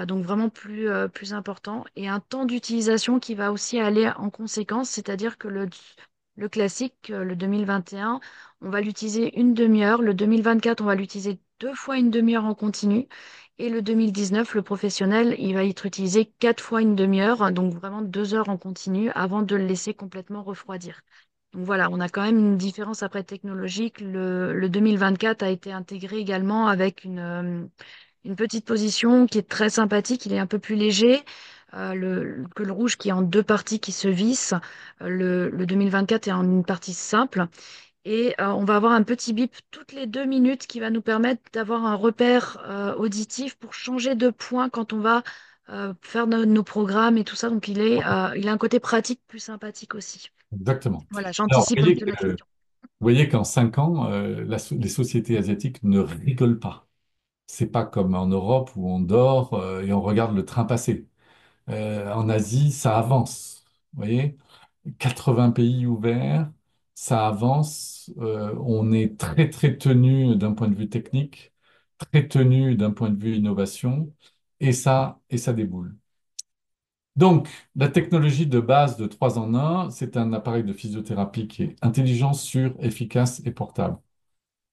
donc vraiment plus important. Et un temps d'utilisation qui va aussi aller en conséquence, c'est-à-dire que le classique, le 2021, on va l'utiliser une demi-heure. Le 2024, on va l'utiliser 2 fois une demi-heure en continu. Et le 2019, le professionnel, il va être utilisé 4 fois une demi-heure, donc vraiment 2 heures en continu avant de le laisser complètement refroidir. Donc voilà, on a quand même une différence après technologique. Le 2024 a été intégré également avec une petite position qui est très sympathique. Il est un peu plus léger que le rouge qui est en deux parties qui se vissent. Le 2024 est en une partie simple. et on va avoir un petit bip toutes les 2 minutes qui va nous permettre d'avoir un repère auditif pour changer de point quand on va faire nos programmes et tout ça. Donc il a un côté pratique plus sympathique aussi. Exactement. Voilà, Alors, j'anticipe un peu la vous question. voyez qu'en 5 ans, les sociétés asiatiques ne rigolent pas. C'est pas comme en Europe où on dort et on regarde le train passer. En Asie, ça avance. Vous voyez, 80 pays ouverts, ça avance. On est très très tenu d'un point de vue technique, très tenu d'un point de vue innovation, et ça déboule. Donc, la technologie de base de 3 en 1, c'est un appareil de physiothérapie qui est intelligent, sûr, efficace et portable.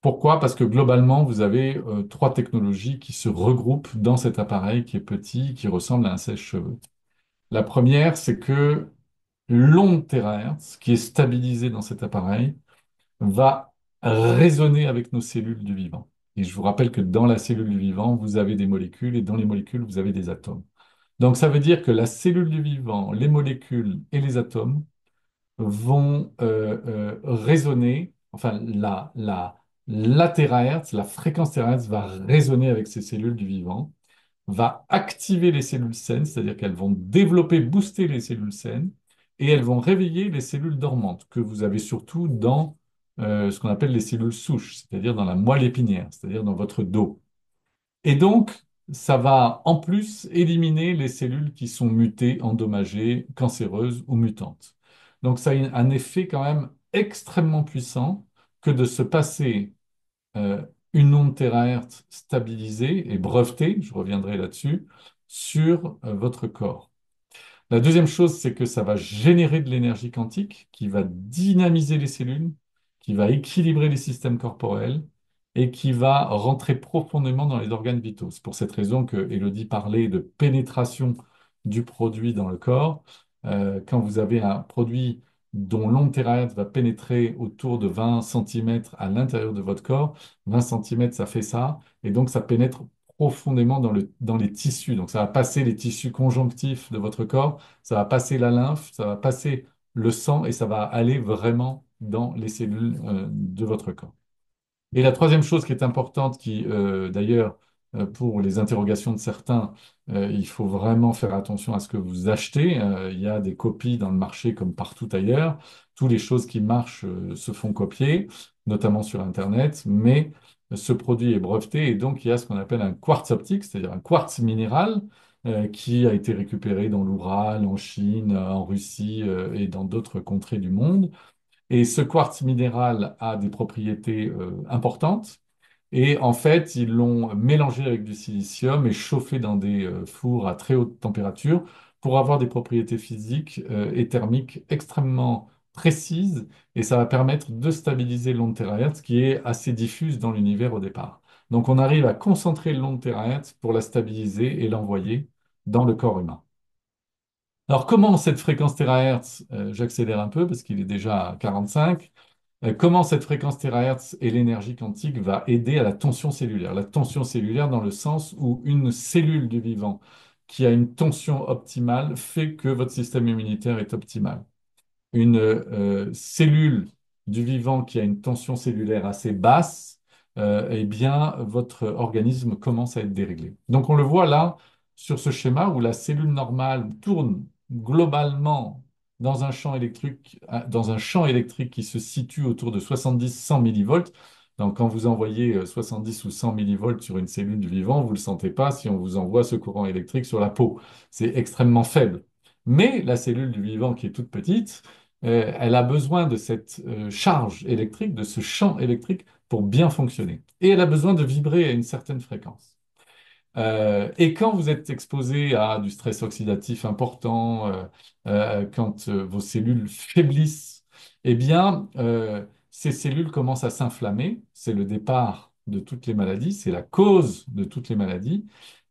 Pourquoi? Parce que globalement, vous avez trois technologies qui se regroupent dans cet appareil qui est petit, qui ressemble à un sèche-cheveux. La première, c'est que l'onde terahertz qui est stabilisée dans cet appareil va résonner avec nos cellules du vivant. Et je vous rappelle que dans la cellule du vivant, vous avez des molécules et dans les molécules, vous avez des atomes. Donc ça veut dire que la cellule du vivant, les molécules et les atomes vont résonner, enfin la terahertz, la fréquence terahertz va résonner avec ces cellules du vivant, va activer les cellules saines, c'est-à-dire qu'elles vont développer, booster les cellules saines, et elles vont réveiller les cellules dormantes, que vous avez surtout dans ce qu'on appelle les cellules souches, c'est-à-dire dans la moelle épinière, c'est-à-dire dans votre dos. Et donc, ça va en plus éliminer les cellules qui sont mutées, endommagées, cancéreuses ou mutantes. Donc, ça a un effet quand même extrêmement puissant que de se passer euh, une onde terahertz stabilisée et brevetée, je reviendrai là-dessus, sur votre corps. La deuxième chose, c'est que ça va générer de l'énergie quantique qui va dynamiser les cellules, qui va équilibrer les systèmes corporels et qui va rentrer profondément dans les organes vitaux. C'est pour cette raison que Elodie parlait de pénétration du produit dans le corps. Quand vous avez un produit dont l'onde terahertz va pénétrer autour de 20 centimètres à l'intérieur de votre corps, 20 centimètres, ça fait ça, et donc ça pénètre profondément dans les tissus. Donc ça va passer les tissus conjonctifs de votre corps, ça va passer la lymphe, ça va passer le sang et ça va aller vraiment dans les cellules de votre corps. Et la troisième chose qui est importante, qui d'ailleurs, pour les interrogations de certains, il faut vraiment faire attention à ce que vous achetez. Il y a des copies dans le marché comme partout ailleurs. Toutes les choses qui marchent se font copier, notamment sur Internet, mais ce produit est breveté et donc il y a ce qu'on appelle un quartz optique, c'est-à-dire un quartz minéral qui a été récupéré dans l'Oural, en Chine, en Russie et dans d'autres contrées du monde. Et ce quartz minéral a des propriétés importantes. Et en fait, ils l'ont mélangé avec du silicium et chauffé dans des fours à très haute température pour avoir des propriétés physiques et thermiques extrêmement précises. Et ça va permettre de stabiliser l'onde terahertz qui est assez diffuse dans l'univers au départ. Donc on arrive à concentrer l'onde terahertz pour la stabiliser et l'envoyer dans le corps humain. Alors, comment cette fréquence térahertz, j'accélère un peu parce qu'il est déjà à 45, comment cette fréquence térahertz et l'énergie quantique va aider à la tension cellulaire? La tension cellulaire dans le sens où une cellule du vivant qui a une tension optimale fait que votre système immunitaire est optimal. Une cellule du vivant qui a une tension cellulaire assez basse, eh bien, votre organisme commence à être déréglé. Donc, on le voit là sur ce schéma où la cellule normale tourne globalement dans un champ électrique qui se situe autour de 70-100 millivolts. Donc, quand vous envoyez 70 ou 100 millivolts sur une cellule du vivant, vous ne le sentez pas si on vous envoie ce courant électrique sur la peau. C'est extrêmement faible. Mais la cellule du vivant qui est toute petite, elle a besoin de cette charge électrique, de ce champ électrique pour bien fonctionner. Et elle a besoin de vibrer à une certaine fréquence. Et quand vous êtes exposé à du stress oxydatif important, quand vos cellules faiblissent, eh bien, ces cellules commencent à s'inflammer. C'est le départ de toutes les maladies, c'est la cause de toutes les maladies.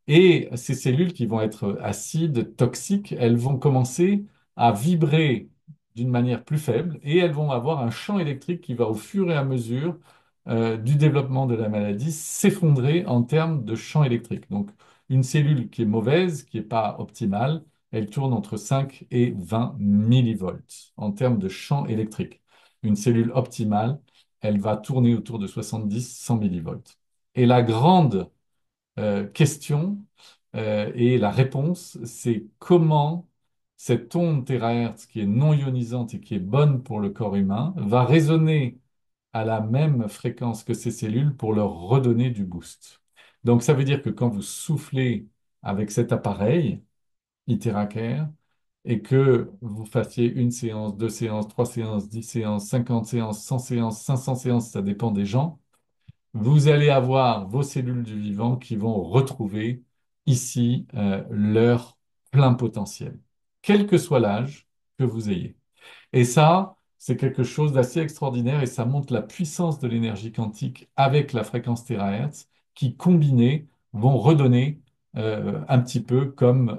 Et ces cellules qui vont être acides, toxiques, elles vont commencer à vibrer d'une manière plus faible et elles vont avoir un champ électrique qui va au fur et à mesure du développement de la maladie s'effondrer en termes de champ électrique. Donc une cellule qui est mauvaise, qui n'est pas optimale, elle tourne entre 5 et 20 millivolts en termes de champ électrique. Une cellule optimale, elle va tourner autour de 70-100 millivolts. Et la grande question et la réponse, c'est comment cette onde térahertz qui est non ionisante et qui est bonne pour le corps humain va résonner à la même fréquence que ces cellules pour leur redonner du boost. Donc ça veut dire que quand vous soufflez avec cet appareil, Iteracare, et que vous fassiez une séance, deux séances, trois séances, 10 séances, 50 séances, 100 séances, 500 séances, ça dépend des gens, vous allez avoir vos cellules du vivant qui vont retrouver ici leur plein potentiel, quel que soit l'âge que vous ayez. Et ça, c'est quelque chose d'assez extraordinaire et ça montre la puissance de l'énergie quantique avec la fréquence térahertz qui, combinés, vont redonner un petit peu comme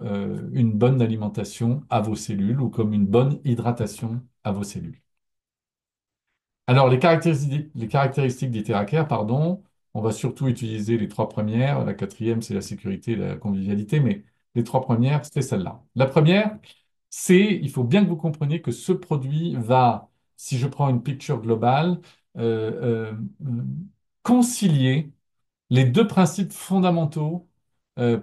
une bonne alimentation à vos cellules ou comme une bonne hydratation à vos cellules. Alors, les caractéristiques d'Iteracare, pardon, on va surtout utiliser les trois premières. La quatrième, c'est la sécurité et la convivialité, mais les trois premières, c'est celle-là. La première, il faut bien que vous compreniez que ce produit va, si je prends une picture globale, concilier les deux principes fondamentaux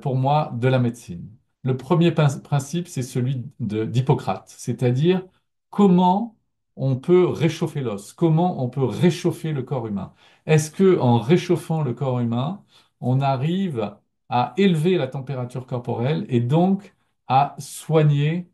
pour moi de la médecine. Le premier principe, c'est celui d'Hippocrate, c'est-à-dire comment on peut réchauffer l'os, comment on peut réchauffer le corps humain. Est-ce que en réchauffant le corps humain, on arrive à élever la température corporelle et donc à soigner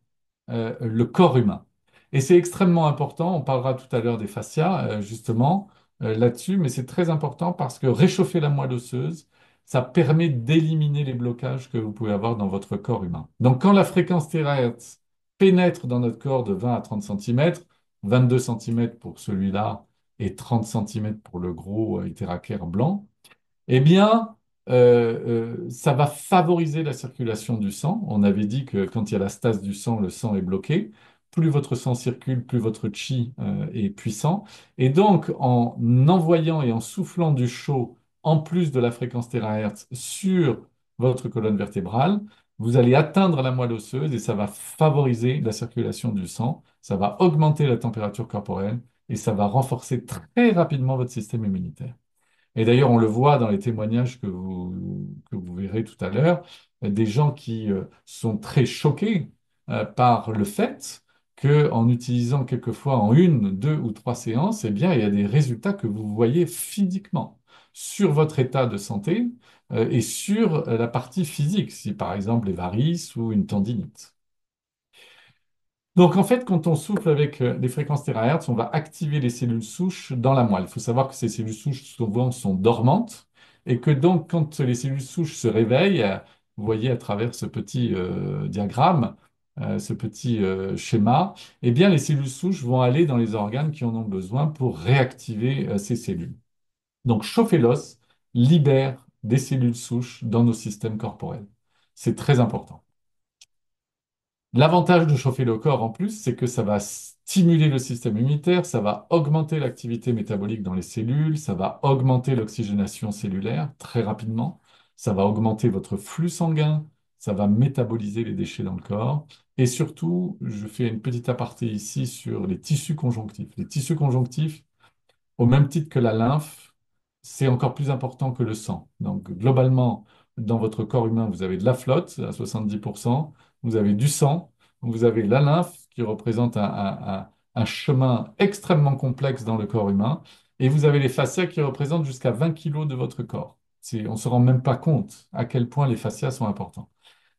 le corps humain? Et c'est extrêmement important, on parlera tout à l'heure des fascias, justement, là-dessus, mais c'est très important parce que réchauffer la moelle osseuse, ça permet d'éliminer les blocages que vous pouvez avoir dans votre corps humain. Donc, quand la fréquence terahertz pénètre dans notre corps de 20 à 30 cm, 22 cm pour celui-là et 30 cm pour le gros Iteracaire blanc, eh bien, ça va favoriser la circulation du sang. On avait dit que quand il y a la stase du sang, le sang est bloqué. Plus votre sang circule, plus votre chi est puissant. Et donc, en envoyant et en soufflant du chaud, en plus de la fréquence terahertz, sur votre colonne vertébrale, vous allez atteindre la moelle osseuse et ça va favoriser la circulation du sang, ça va augmenter la température corporelle et ça va renforcer très rapidement votre système immunitaire. Et d'ailleurs, on le voit dans les témoignages que vous verrez tout à l'heure, des gens qui sont très choqués par le fait qu'en utilisant quelquefois en une, deux ou trois séances, eh bien, il y a des résultats que vous voyez physiquement sur votre état de santé et sur la partie physique, si par exemple les varices ou une tendinite. Donc, en fait, quand on souffle avec les fréquences terahertz, on va activer les cellules souches dans la moelle. Il faut savoir que ces cellules souches, souvent, sont dormantes et que donc, quand les cellules souches se réveillent, vous voyez à travers ce petit diagramme, ce petit schéma, eh bien, les cellules souches vont aller dans les organes qui en ont besoin pour réactiver ces cellules. Donc, chauffer l'os libère des cellules souches dans nos systèmes corporels. C'est très important. L'avantage de chauffer le corps en plus, c'est que ça va stimuler le système immunitaire, ça va augmenter l'activité métabolique dans les cellules, ça va augmenter l'oxygénation cellulaire très rapidement, ça va augmenter votre flux sanguin, ça va métaboliser les déchets dans le corps. Et surtout, je fais une petite aparté ici sur les tissus conjonctifs. Les tissus conjonctifs, au même titre que la lymphe, c'est encore plus important que le sang. Donc, globalement, dans votre corps humain, vous avez de la flotte à 70%, vous avez du sang, vous avez la lymphe qui représente un chemin extrêmement complexe dans le corps humain, et vous avez les fascias qui représentent jusqu'à 20 kilos de votre corps. On ne se rend même pas compte à quel point les fascias sont importants.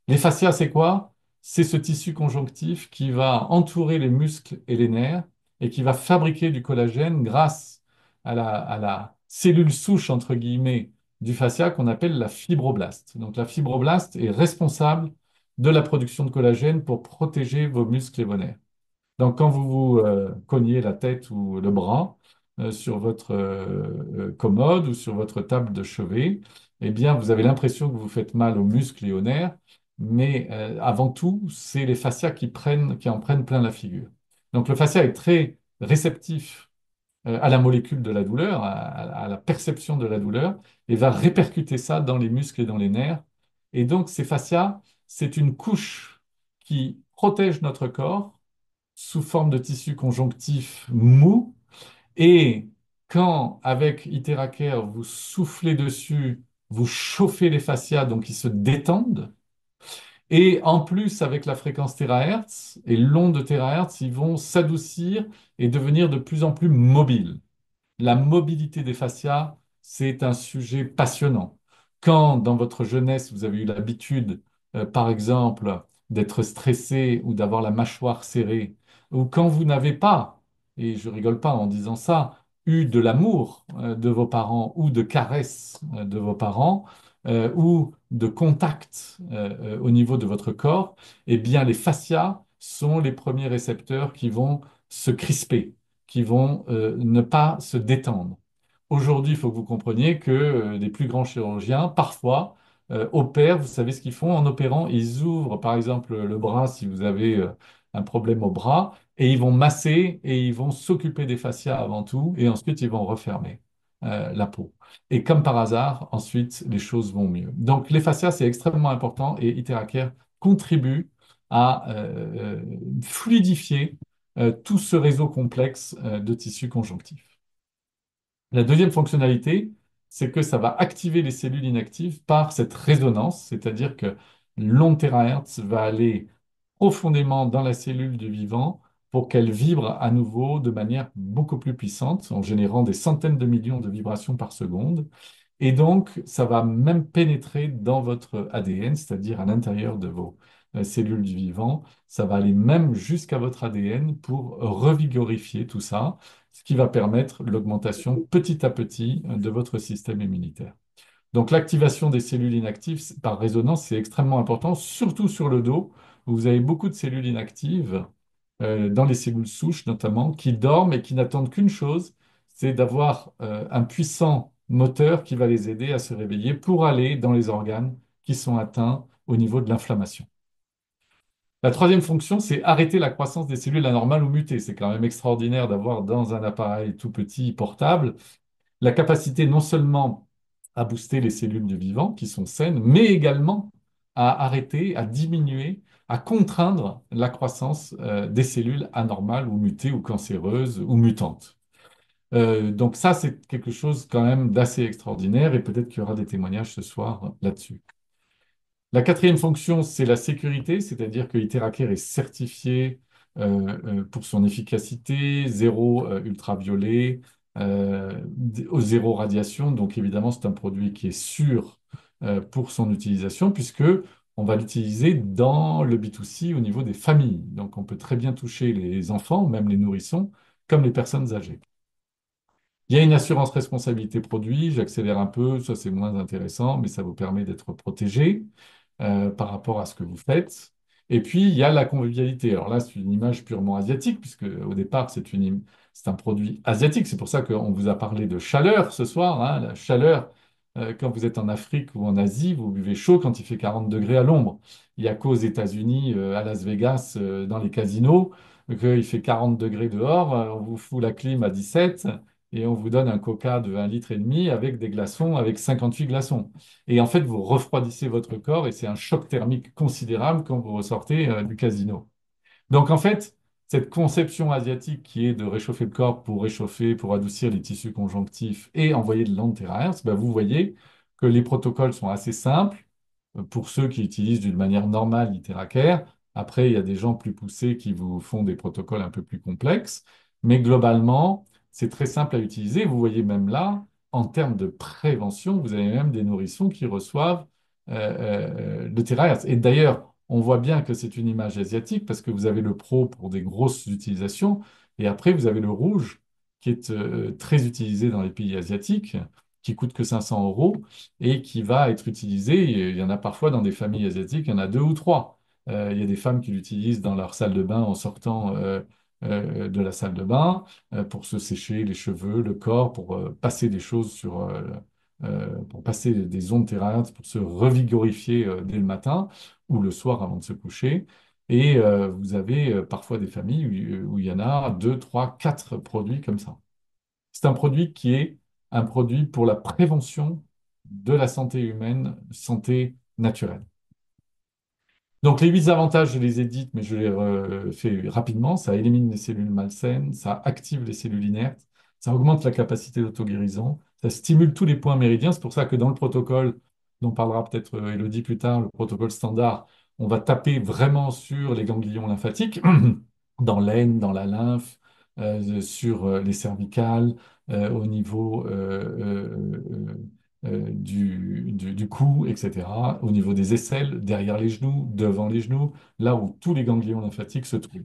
Les fascias, c'est quoi? C'est ce tissu conjonctif qui va entourer les muscles et les nerfs et qui va fabriquer du collagène grâce à la cellule souche, entre guillemets, du fascia qu'on appelle la fibroblaste. Donc la fibroblaste est responsable de la production de collagène pour protéger vos muscles et vos nerfs. Donc, quand vous vous cognez la tête ou le bras sur votre commode ou sur votre table de chevet, eh bien, vous avez l'impression que vous faites mal aux muscles et aux nerfs, mais avant tout, c'est les fascias qui en prennent plein la figure. Donc, le fascia est très réceptif à la molécule de la douleur, à la perception de la douleur, et va répercuter ça dans les muscles et dans les nerfs. Et donc, ces fascias, c'est une couche qui protège notre corps sous forme de tissu conjonctif mou et Quand, avec Iteracare, vous soufflez dessus, vous chauffez les fascias, donc ils se détendent. Et en plus, avec la fréquence terahertz et l'onde de terahertz, ils vont s'adoucir et devenir de plus en plus mobiles. La mobilité des fascias, c'est un sujet passionnant. Quand, dans votre jeunesse, vous avez eu l'habitude, par exemple, d'être stressé ou d'avoir la mâchoire serrée, ou quand vous n'avez pas, et je rigole pas en disant ça, eu de l'amour de vos parents ou de caresses de vos parents, ou de contact au niveau de votre corps, eh bien, les fascias sont les premiers récepteurs qui vont se crisper, qui vont ne pas se détendre. Aujourd'hui, il faut que vous compreniez que les plus grands chirurgiens, parfois, opèrent, vous savez ce qu'ils font en opérant, ils ouvrent par exemple le bras si vous avez un problème au bras, et ils vont masser et ils vont s'occuper des fascias avant tout, et ensuite ils vont refermer la peau. Et comme par hasard, ensuite, les choses vont mieux. Donc les fascias, c'est extrêmement important et Iteracare contribue à fluidifier tout ce réseau complexe de tissus conjonctifs. La deuxième fonctionnalité, c'est que ça va activer les cellules inactives par cette résonance, c'est-à-dire que l'onde terahertz va aller profondément dans la cellule du vivant pour qu'elle vibre à nouveau de manière beaucoup plus puissante, en générant des centaines de millions de vibrations par seconde. Et donc, ça va même pénétrer dans votre ADN, c'est-à-dire à l'intérieur de vos cellules du vivant. Ça va aller même jusqu'à votre ADN pour revigorifier tout ça, ce qui va permettre l'augmentation petit à petit de votre système immunitaire. Donc l'activation des cellules inactives par résonance, c'est extrêmement important, surtout sur le dos, où vous avez beaucoup de cellules inactives, dans les cellules souches notamment, qui dorment et qui n'attendent qu'une chose, c'est d'avoir un puissant moteur qui va les aider à se réveiller pour aller dans les organes qui sont atteints au niveau de l'inflammation. La troisième fonction, c'est arrêter la croissance des cellules anormales ou mutées. C'est quand même extraordinaire d'avoir dans un appareil tout petit, portable, la capacité non seulement à booster les cellules du vivant qui sont saines, mais également à arrêter, à diminuer, à contraindre la croissance des cellules anormales ou mutées ou cancéreuses ou mutantes. Donc ça, c'est quelque chose quand même d'assez extraordinaire et peut-être qu'il y aura des témoignages ce soir là-dessus. La quatrième fonction, c'est la sécurité, c'est-à-dire que Iteracare est certifié pour son efficacité, zéro ultraviolet, zéro radiation. Donc évidemment, c'est un produit qui est sûr pour son utilisation, puisque on va l'utiliser dans le B2C au niveau des familles. Donc on peut très bien toucher les enfants, même les nourrissons, comme les personnes âgées. Il y a une assurance responsabilité produit, j'accélère un peu, ça c'est moins intéressant, mais ça vous permet d'être protégé par rapport à ce que vous faites. Et puis, il y a la convivialité. Alors là, c'est une image purement asiatique, puisque au départ, c'est un produit asiatique. C'est pour ça qu'on vous a parlé de chaleur ce soir, hein. La chaleur, quand vous êtes en Afrique ou en Asie, vous buvez chaud quand il fait 40 degrés à l'ombre. Il n'y a qu'aux États-Unis, à Las Vegas, dans les casinos, qu'il fait 40 degrés dehors, on vous fout la clim à 17 et on vous donne un coca de 1,5 litre avec des glaçons, avec 58 glaçons. Et en fait, vous refroidissez votre corps et c'est un choc thermique considérable quand vous ressortez du casino. Donc en fait, cette conception asiatique qui est de réchauffer le corps pour réchauffer, pour adoucir les tissus conjonctifs et envoyer de l'onde terahertz, ben, vous voyez que les protocoles sont assez simples pour ceux qui utilisent d'une manière normale l'Iteracare. Après, il y a des gens plus poussés qui vous font des protocoles un peu plus complexes, mais globalement, c'est très simple à utiliser. Vous voyez même là, en termes de prévention, vous avez même des nourrissons qui reçoivent le terahertz. Et d'ailleurs, on voit bien que c'est une image asiatique parce que vous avez le pro pour des grosses utilisations et après vous avez le rouge qui est très utilisé dans les pays asiatiques, qui coûte que 500 euros et qui va être utilisé. Il y en a parfois dans des familles asiatiques, il y en a deux ou trois. Il y a des femmes qui l'utilisent dans leur salle de bain en sortant de la salle de bain pour se sécher les cheveux, le corps, pour passer des choses pour passer des ondes terahertz, pour se revigorifier dès le matin ou le soir avant de se coucher. Et vous avez parfois des familles où il y en a deux, trois, quatre produits comme ça. C'est un produit qui est un produit pour la prévention de la santé humaine, santé naturelle. Donc les 8 avantages, je les ai dites, mais je les refais rapidement. Ça élimine les cellules malsaines, ça active les cellules inertes, Ça augmente la capacité d'auto-guérison, ça stimule tous les points méridiens. C'est pour ça que dans le protocole, dont parlera peut-être Elodie plus tard, le protocole standard, on va taper vraiment sur les ganglions lymphatiques, dans l'aine, dans la lymphe, sur les cervicales, au niveau du cou, etc., au niveau des aisselles, derrière les genoux, devant les genoux, là où tous les ganglions lymphatiques se trouvent.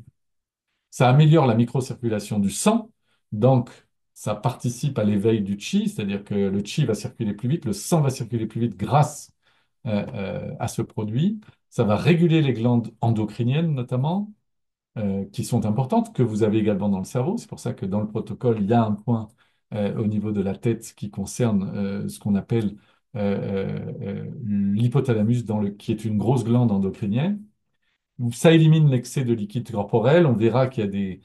Ça améliore la microcirculation du sang, donc ça participe à l'éveil du chi, c'est-à-dire que le chi va circuler plus vite, le sang va circuler plus vite grâce à ce produit. Ça va réguler les glandes endocriniennes notamment, qui sont importantes, que vous avez également dans le cerveau. C'est pour ça que dans le protocole, il y a un point au niveau de la tête qui concerne ce qu'on appelle l'hypothalamus, qui est une grosse glande endocrinienne. Ça élimine l'excès de liquide corporel. On verra qu'il y a des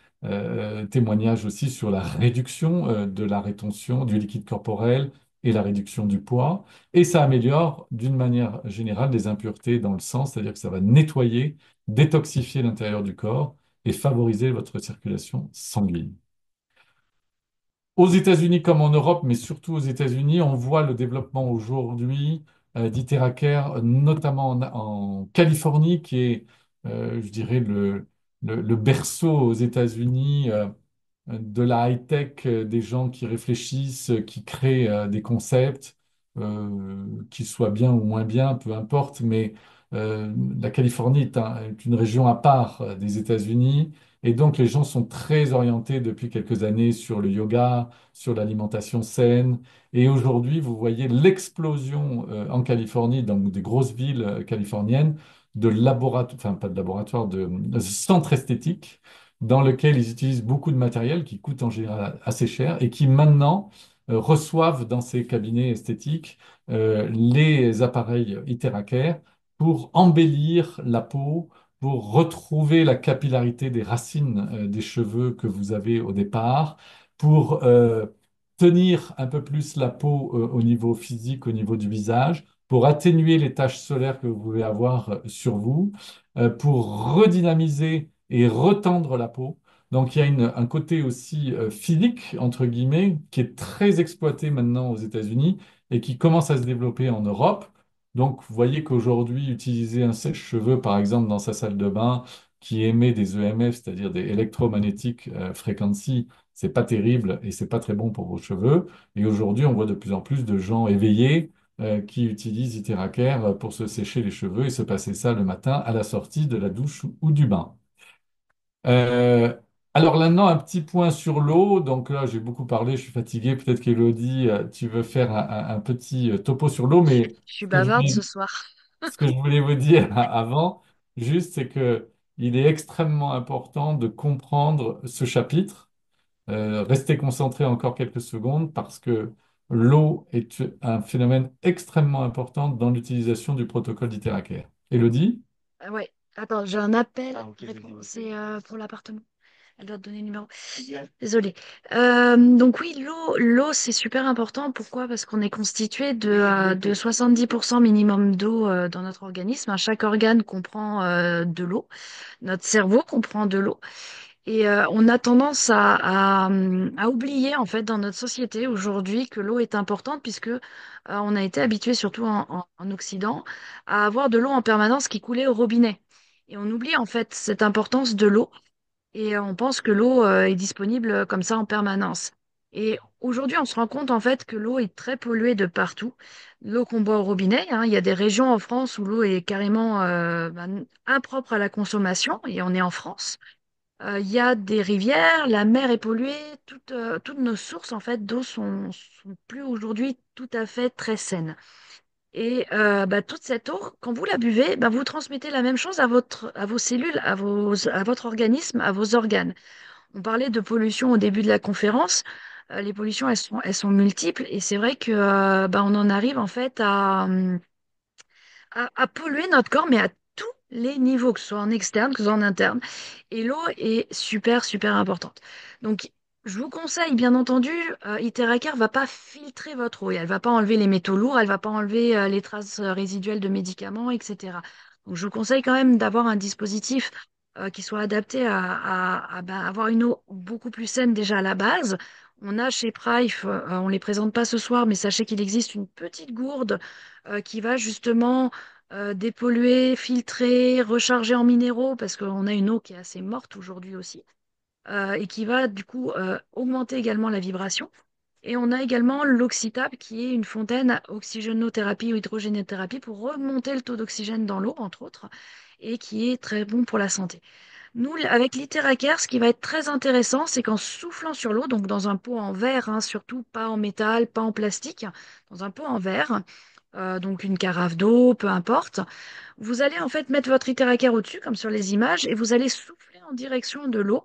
témoignages aussi sur la réduction de la rétention du liquide corporel et la réduction du poids. Et ça améliore d'une manière générale les impuretés dans le sang, c'est-à-dire que ça va nettoyer, détoxifier l'intérieur du corps et favoriser votre circulation sanguine. Aux États-Unis comme en Europe, mais surtout aux États-Unis, on voit le développement aujourd'hui d'Iteracer, notamment en Californie, qui est, je dirais, le berceau aux États-Unis de la high-tech, des gens qui réfléchissent, qui créent des concepts, qui soient bien ou moins bien, peu importe, mais la Californie est une région à part des États-Unis, et donc les gens sont très orientés depuis quelques années sur le yoga, sur l'alimentation saine, et aujourd'hui, vous voyez l'explosion en Californie, dans des grosses villes californiennes, de laboratoires, enfin pas de laboratoires, de centres esthétiques dans lequel ils utilisent beaucoup de matériel qui coûte en général assez cher et qui maintenant reçoivent dans ces cabinets esthétiques les appareils Iteracare pour embellir la peau, pour retrouver la capillarité des racines des cheveux que vous avez au départ, pour tenir un peu plus la peau au niveau physique, au niveau du visage, pour atténuer les taches solaires que vous pouvez avoir sur vous, pour redynamiser et retendre la peau. Donc il y a un côté aussi physique, entre guillemets, qui est très exploité maintenant aux États-Unis et qui commence à se développer en Europe. Donc vous voyez qu'aujourd'hui, utiliser un sèche-cheveux, par exemple, dans sa salle de bain, qui émet des EMF, c'est-à-dire des electromagnetic frequency, c'est pas terrible et c'est pas très bon pour vos cheveux. Et aujourd'hui, on voit de plus en plus de gens éveillés qui utilisent Iteracare pour se sécher les cheveux et se passer ça le matin à la sortie de la douche ou du bain. Euh, alors maintenant, un petit point sur l'eau. Donc là, j'ai beaucoup parlé, je suis fatigué. Peut-être qu'Élodie, tu veux faire un petit topo sur l'eau, mais Je suis ce que je bavarde ce voulais, soir. ce que je voulais vous dire avant, juste, c'est que il est extrêmement important de comprendre ce chapitre. Restez concentré encore quelques secondes parce que l'eau est un phénomène extrêmement important dans l'utilisation du protocole d'Iteracare. Élodie? Ouais. Attends, j'ai un appel. C'est pour l'appartement. Elle doit te donner le numéro. Désolée. Donc oui, l'eau, c'est super important. Pourquoi? Parce qu'on est constitué de 70% minimum d'eau dans notre organisme, hein. Chaque organe comprend de l'eau. Notre cerveau comprend de l'eau. Et on a tendance à oublier, en fait, dans notre société aujourd'hui, que l'eau est importante, puisque on a été habitué, surtout en Occident, à avoir de l'eau en permanence qui coulait au robinet. Et on oublie, en fait, cette importance de l'eau. Et on pense que l'eau est disponible comme ça en permanence. Et aujourd'hui, on se rend compte, en fait, que l'eau est très polluée de partout. L'eau qu'on boit au robinet, hein, il y a des régions en France où l'eau est carrément impropre à la consommation, et on est en France. Il y a des rivières, la mer est polluée, toutes nos sources en fait d'eau sont plus aujourd'hui tout à fait très saines. Et toute cette eau, quand vous la buvez, vous transmettez la même chose à vos cellules, à votre organisme, à vos organes. On parlait de pollution au début de la conférence. Les pollutions, elles sont multiples et c'est vrai que on en arrive en fait à polluer notre corps, mais à tous les niveaux, que ce soit en externe, que ce soit en interne. Et l'eau est super, super importante. Donc, je vous conseille, bien entendu, Iteracare va pas filtrer votre eau. Et elle va pas enlever les métaux lourds, elle va pas enlever les traces résiduelles de médicaments, etc. Donc, je vous conseille quand même d'avoir un dispositif qui soit adapté à avoir une eau beaucoup plus saine déjà à la base. On a chez Price, on ne les présente pas ce soir, mais sachez qu'il existe une petite gourde qui va justement dépolluer, filtrer, recharger en minéraux, parce qu'on a une eau qui est assez morte aujourd'hui aussi, et qui va du coup augmenter également la vibration. Et on a également l'Oxytable, qui est une fontaine à oxygénothérapie ou hydrogénothérapie pour remonter le taux d'oxygène dans l'eau, entre autres, et qui est très bon pour la santé. Nous, avec l'Iteraker, ce qui va être très intéressant, c'est qu'en soufflant sur l'eau, donc dans un pot en verre, hein, surtout pas en métal, pas en plastique, dans un pot en verre, donc une carafe d'eau, peu importe, vous allez en fait mettre votre Iteraker au-dessus, comme sur les images, et vous allez souffler en direction de l'eau.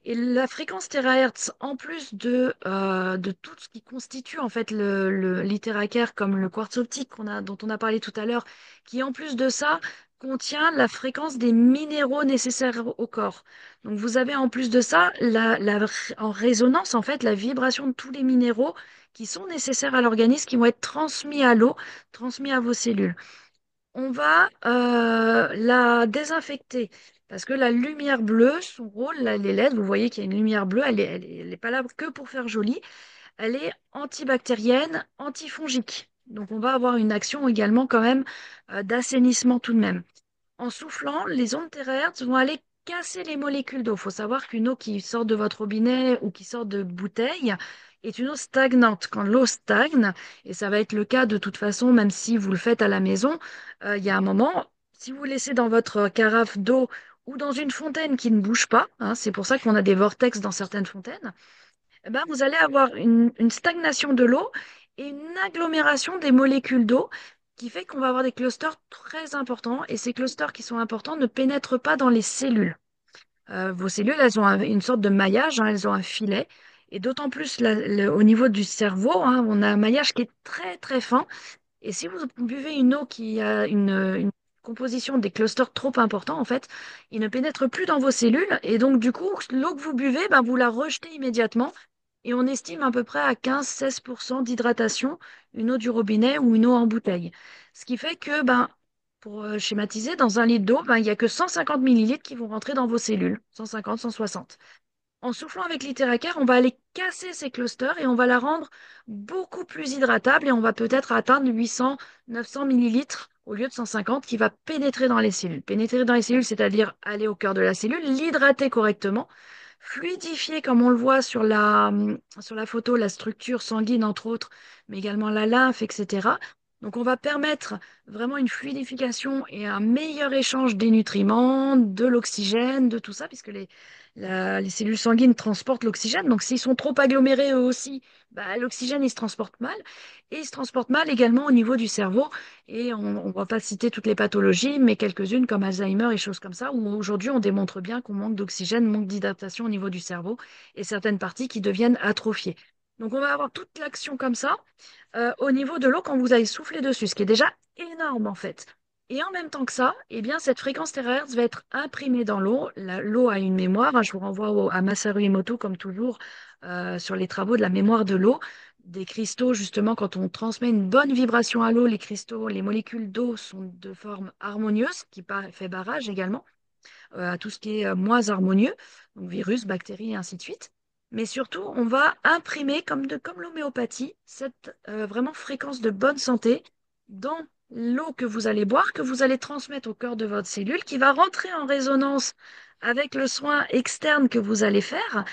Et la fréquence terahertz, en plus de tout ce qui constitue en fait l'Iteraker, comme le quartz optique dont on a parlé tout à l'heure, qui en plus de ça contient la fréquence des minéraux nécessaires au corps. Donc vous avez en plus de ça en résonance en fait la vibration de tous les minéraux qui sont nécessaires à l'organisme, qui vont être transmis à l'eau, transmis à vos cellules. On va la désinfecter parce que la lumière bleue, son rôle, là, les LED, vous voyez qu'il y a une lumière bleue, elle est pas là que pour faire joli, elle est antibactérienne, antifongique. Donc on va avoir une action également quand même d'assainissement tout de même. En soufflant, les ondes terahertz vont aller casser les molécules d'eau. Il faut savoir qu'une eau qui sort de votre robinet ou qui sort de bouteille est une eau stagnante. Quand l'eau stagne, et ça va être le cas de toute façon, même si vous le faites à la maison, il y a un moment, si vous laissez dans votre carafe d'eau ou dans une fontaine qui ne bouge pas, hein, c'est pour ça qu'on a des vortex dans certaines fontaines, eh ben, vous allez avoir une stagnation de l'eau et une agglomération des molécules d'eau qui fait qu'on va avoir des clusters très importants. Et ces clusters qui sont importants ne pénètrent pas dans les cellules. Vos cellules, elles ont une sorte de maillage, hein, elles ont un filet. Et d'autant plus au niveau du cerveau, hein, on a un maillage qui est très très fin. Et si vous buvez une eau qui a une composition des clusters trop importants, en fait, il ne pénètre plus dans vos cellules. Et donc, du coup, l'eau que vous buvez, ben, vous la rejetez immédiatement. Et on estime à peu près à 15-16% d'hydratation une eau du robinet ou une eau en bouteille. Ce qui fait que, ben, pour schématiser, dans un litre d'eau, ben, il n'y a que 150 millilitres qui vont rentrer dans vos cellules. 150, 160. En soufflant avec l'Iteracar, on va aller casser ces clusters et on va la rendre beaucoup plus hydratable et on va peut-être atteindre 800, 900 millilitres au lieu de 150 qui va pénétrer dans les cellules. Pénétrer dans les cellules, c'est-à-dire aller au cœur de la cellule, l'hydrater correctement, fluidifier comme on le voit sur la photo, la structure sanguine entre autres, mais également la lymphe, etc. Donc on va permettre vraiment une fluidification et un meilleur échange des nutriments, de l'oxygène, de tout ça, puisque les cellules sanguines transportent l'oxygène. Donc, s'ils sont trop agglomérés eux aussi, bah, l'oxygène, il se transporte mal. Et il se transporte mal également au niveau du cerveau. Et on ne va pas citer toutes les pathologies, mais quelques-unes comme Alzheimer et choses comme ça, où aujourd'hui, on démontre bien qu'on manque d'oxygène, manque d'hydratation au niveau du cerveau et certaines parties qui deviennent atrophiées. Donc, on va avoir toute l'action comme ça au niveau de l'eau quand vous allez souffler dessus, ce qui est déjà énorme en fait. Et en même temps que ça, eh bien, cette fréquence terahertz va être imprimée dans l'eau. L'eau a une mémoire, hein. Je vous renvoie à Masaru Emoto, comme toujours, sur les travaux de la mémoire de l'eau. Des cristaux, justement, quand on transmet une bonne vibration à l'eau, les cristaux, les molécules d'eau sont de forme harmonieuse, qui fait barrage également à tout ce qui est moins harmonieux, donc virus, bactéries et ainsi de suite. Mais surtout, on va imprimer, comme l'homéopathie, cette vraiment fréquence de bonne santé dans l'eau que vous allez boire, que vous allez transmettre au cœur de votre cellule, qui va rentrer en résonance avec le soin externe que vous allez faire.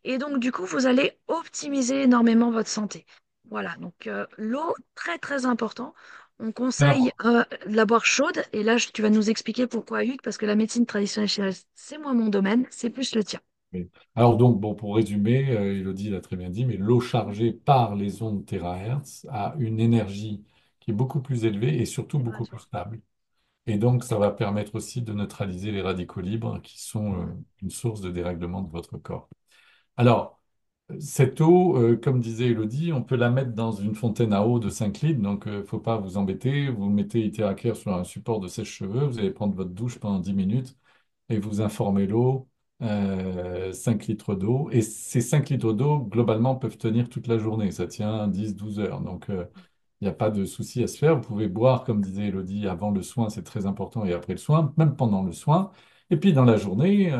Et donc, du coup, vous allez optimiser énormément votre santé. Voilà, donc l'eau, très très important. On conseille Alors, de la boire chaude. Et là, tu vas nous expliquer pourquoi Hugues, parce que la médecine traditionnelle chinoise, c'est moins mon domaine, c'est plus le tien. oui. Alors donc, bon, pour résumer, Elodie l'a très bien dit, mais l'eau chargée par les ondes terahertz a une énergie qui est beaucoup plus élevée et surtout beaucoup plus Vibration. stable. Et donc, ça va permettre aussi de neutraliser les radicaux libres qui sont une source de dérèglement de votre corps. Alors, cette eau, comme disait Elodie, on peut la mettre dans une fontaine à eau de 5 litres, donc il ne faut pas vous embêter. Vous mettez Iteracare sur un support de sèche-cheveux, vous allez prendre votre douche pendant 10 minutes et vous informez l'eau, 5 litres d'eau. Et ces 5 litres d'eau, globalement, peuvent tenir toute la journée. Ça tient 10-12 heures. Donc, il n'y a pas de souci à se faire. Vous pouvez boire, comme disait Elodie, avant le soin, c'est très important, et après le soin, même pendant le soin. Et puis, dans la journée,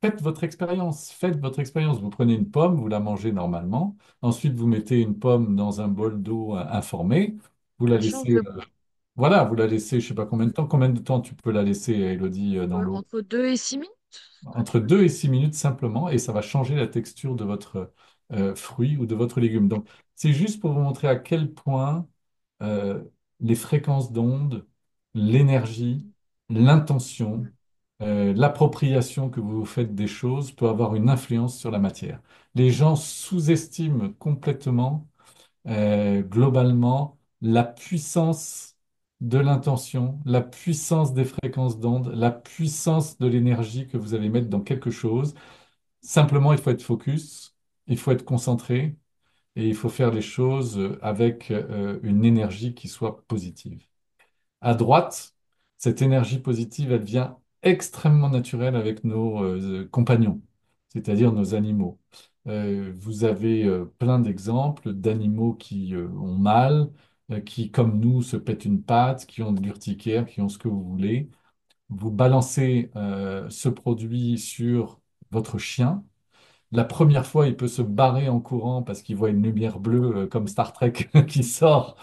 faites votre expérience. Faites votre expérience. Vous prenez une pomme, vous la mangez normalement. Ensuite, vous mettez une pomme dans un bol d'eau informé. Vous la Ça change laissez, de goût. voilà, vous la laissez, je sais pas combien de temps. Combien de temps tu peux la laisser, Elodie, dans l'eau? Entre 2 et 6 minutes, c'est très Entre bien. 2 et 6 minutes simplement, et ça va changer la texture de votre fruit ou de votre légume. Donc, c'est juste pour vous montrer à quel point euh, les fréquences d'onde, l'énergie, l'intention, l'appropriation que vous vous faites des choses peut avoir une influence sur la matière. Les gens sous-estiment complètement, globalement, la puissance de l'intention, la puissance des fréquences d'onde, la puissance de l'énergie que vous allez mettre dans quelque chose. Simplement, il faut être focus, il faut être concentré et il faut faire les choses avec une énergie qui soit positive. À droite, cette énergie positive, elle vient extrêmement naturelle avec nos compagnons, c'est-à-dire nos animaux. Vous avez plein d'exemples d'animaux qui ont mal, qui, comme nous, se pètent une patte, qui ont de l'urticaire, qui ont ce que vous voulez. Vous balancez ce produit sur votre chien. La première fois, il peut se barrer en courant parce qu'il voit une lumière bleue comme Star Trek qui sort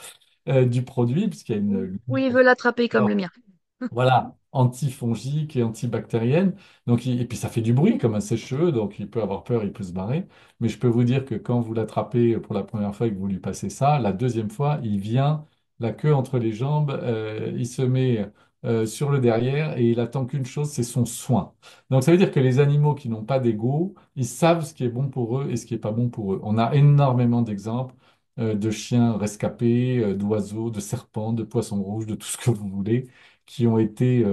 du produit, puisqu'il y a une Oui, il veut l'attraper comme le lumière, mien. voilà, antifongique et antibactérienne. Donc, et puis ça fait du bruit comme un sèche-cheveux, donc il peut avoir peur, il peut se barrer. Mais je peux vous dire que quand vous l'attrapez pour la première fois et que vous lui passez ça, la deuxième fois, il vient, la queue entre les jambes, il se met sur le derrière et il attend qu'une chose, c'est son soin. Donc ça veut dire que les animaux qui n'ont pas d'ego, ils savent ce qui est bon pour eux et ce qui n'est pas bon pour eux. On a énormément d'exemples. De chiens rescapés, d'oiseaux, de serpents, de poissons rouges, de tout ce que vous voulez, qui ont été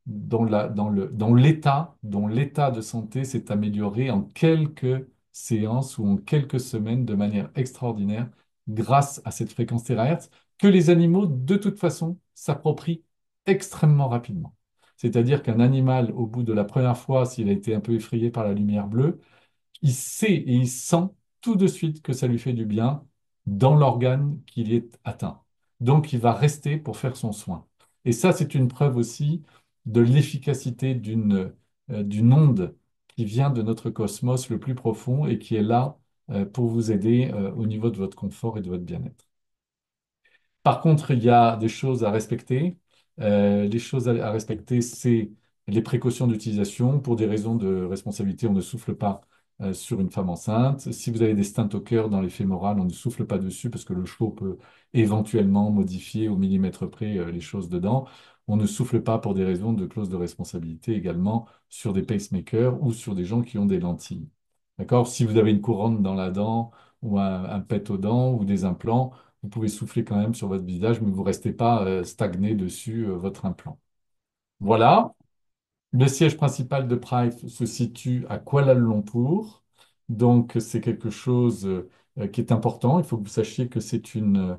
dans l'état, dont l'état de santé s'est amélioré en quelques séances ou en quelques semaines de manière extraordinaire grâce à cette fréquence terahertz que les animaux, de toute façon, s'approprient extrêmement rapidement. C'est-à-dire qu'un animal, au bout de la première fois, s'il a été un peu effrayé par la lumière bleue, il sait et il sent tout de suite que ça lui fait du bien dans l'organe qu'il est atteint. Donc, il va rester pour faire son soin. Et ça, c'est une preuve aussi de l'efficacité d'une onde qui vient de notre cosmos le plus profond et qui est là pour vous aider au niveau de votre confort et de votre bien-être. Par contre, il y a des choses à respecter. Les choses à respecter, c'est les précautions d'utilisation. Pour des raisons de responsabilité, on ne souffle pas sur une femme enceinte. Si vous avez des stents au cœur dans les fémorales, on ne souffle pas dessus parce que le CHO peut éventuellement modifier au millimètre près les choses dedans. On ne souffle pas pour des raisons de clause de responsabilité également sur des pacemakers ou sur des gens qui ont des lentilles. D'accord? Si vous avez une couronne dans la dent ou un pet aux dents ou des implants, vous pouvez souffler quand même sur votre visage, mais vous ne restez pas stagné dessus votre implant. Voilà. Le siège principal de Price se situe à Kuala Lumpur. Donc, c'est quelque chose qui est important. Il faut que vous sachiez que c'est une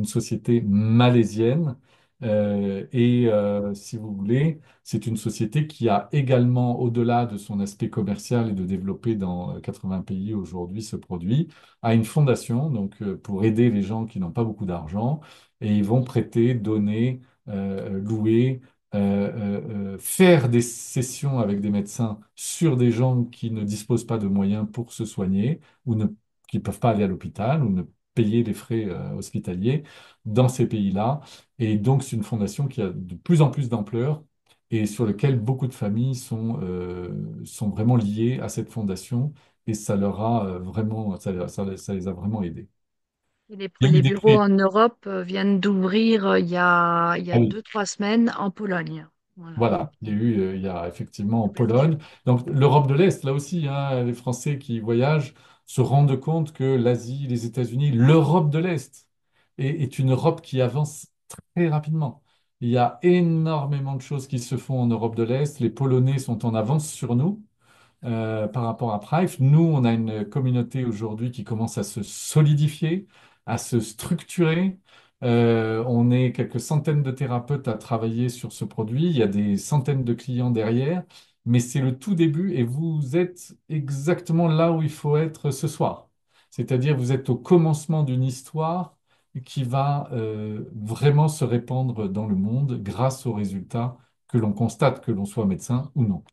société malaisienne. Si vous voulez, c'est une société qui a également, au-delà de son aspect commercial et de développer dans 80 pays aujourd'hui ce produit, a une fondation donc, pour aider les gens qui n'ont pas beaucoup d'argent. Et ils vont prêter, donner, louer faire des sessions avec des médecins sur des gens qui ne disposent pas de moyens pour se soigner ou qui ne peuvent pas aller à l'hôpital ou ne payer les frais hospitaliers dans ces pays-là. Et donc, c'est une fondation qui a de plus en plus d'ampleur et sur lequel beaucoup de familles sont vraiment liées à cette fondation et ça leur a vraiment, ça les a vraiment aidés. Et les, Il y a eu les des bureaux crises. en Europe viennent d'ouvrir il y a Ah oui. 2, 3 semaines en Pologne. Voilà. Voilà, il y a effectivement en Ouverture. Pologne. Donc l'Europe de l'Est, là aussi, hein, les Français qui voyagent se rendent compte que l'Asie, les États-Unis, l'Europe de l'Est est une Europe qui avance très rapidement. Il y a énormément de choses qui se font en Europe de l'Est. Les Polonais sont en avance sur nous par rapport à Price. Nous, on a une communauté aujourd'hui qui commence à se solidifier, à se structurer. On est quelques centaines de thérapeutes à travailler sur ce produit. Il y a des centaines de clients derrière, mais c'est le tout début et vous êtes exactement là où il faut être ce soir. C'est-à-dire, vous êtes au commencement d'une histoire qui va vraiment se répandre dans le monde grâce aux résultats que l'on constate, que l'on soit médecin ou non.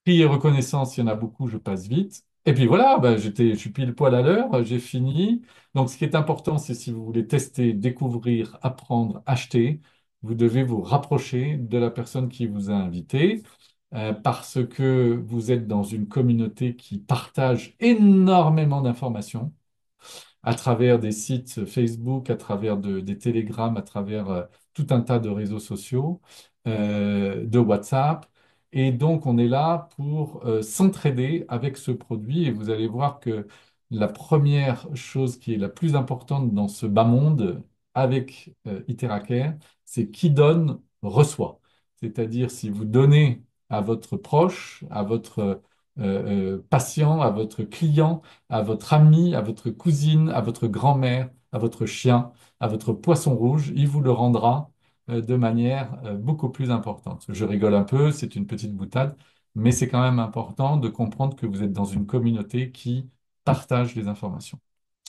Prix et reconnaissance, il y en a beaucoup, je passe vite. Et puis voilà, ben, je suis pile poil à l'heure, j'ai fini. Donc, ce qui est important, c'est si vous voulez tester, découvrir, apprendre, acheter, vous devez vous rapprocher de la personne qui vous a invité, parce que vous êtes dans une communauté qui partage énormément d'informations à travers des sites Facebook, à travers des télégrammes, à travers tout un tas de réseaux sociaux, de WhatsApp. Et donc, on est là pour s'entraider avec ce produit. Et vous allez voir que la première chose qui est la plus importante dans ce bas monde avec Iteracare, c'est qui donne reçoit. C'est-à-dire, si vous donnez à votre proche, à votre patient, à votre client, à votre ami, à votre cousine, à votre grand-mère, à votre chien, à votre poisson rouge, il vous le rendra de manière beaucoup plus importante. Je rigole un peu, c'est une petite boutade, mais c'est quand même important de comprendre que vous êtes dans une communauté qui partage les informations.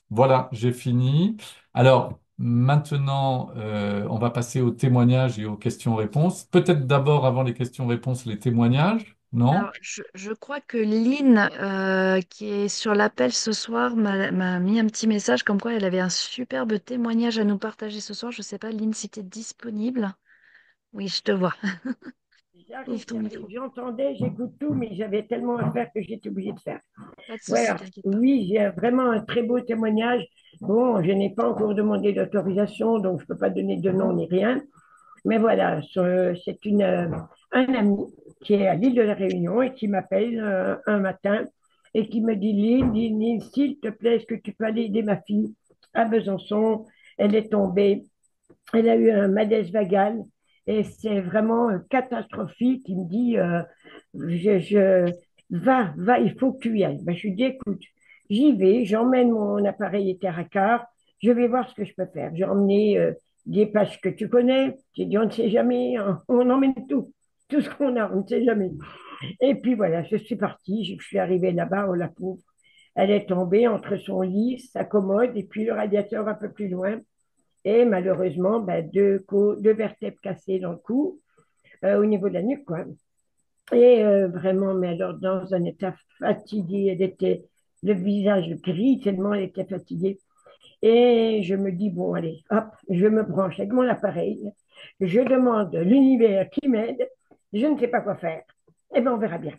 Voilà, j'ai fini. Alors, maintenant, on va passer aux témoignages et aux questions-réponses. Peut-être d'abord, avant les questions-réponses, les témoignages, non? Alors, je crois que Lynn, qui est sur l'appel ce soir, m'a mis un petit message comme quoi elle avait un superbe témoignage à nous partager ce soir. Je ne sais pas, Lynn, si tu es disponible. Oui, je te vois. J'arrive, Ouvre ton j'arrive. micro. J'entendais, j'écoute tout, mais j'avais tellement à faire que j'étais obligée de faire. Pas de souci, Voilà. t'inquiète pas. Oui, j'ai vraiment un très beau témoignage. Bon, je n'ai pas encore demandé d'autorisation, donc je ne peux pas donner de nom ni rien. Mais voilà, c'est un ami qui est à l'île de la Réunion et qui m'appelle un matin et qui me dit, Lynn, s'il te plaît, est-ce que tu peux aller aider ma fille à Besançon? Elle est tombée, elle a eu un malaise vagal et c'est vraiment catastrophique. Il me dit, va, il faut que tu y ailles. Ben, je lui dis, écoute, j'y vais, j'emmène mon appareil Terracar, je vais voir ce que je peux faire. J'ai emmené des pages que tu connais. J'ai dit, on ne sait jamais, hein, on emmène tout ce qu'on a, on ne sait jamais. Et puis voilà, je suis partie, je suis arrivée là-bas, oh la pauvre. Elle est tombée entre son lit, sa commode et puis le radiateur un peu plus loin. Et malheureusement, ben, deux vertèbres cassées dans le cou, au niveau de la nuque, quoi. Et vraiment, mais alors dans un état fatigué, elle était le visage gris tellement elle était fatiguée. Et je me dis, bon, allez, hop, je me branche avec mon appareil, je demande l'univers qui m'aide, je ne sais pas quoi faire. Eh bien, on verra bien.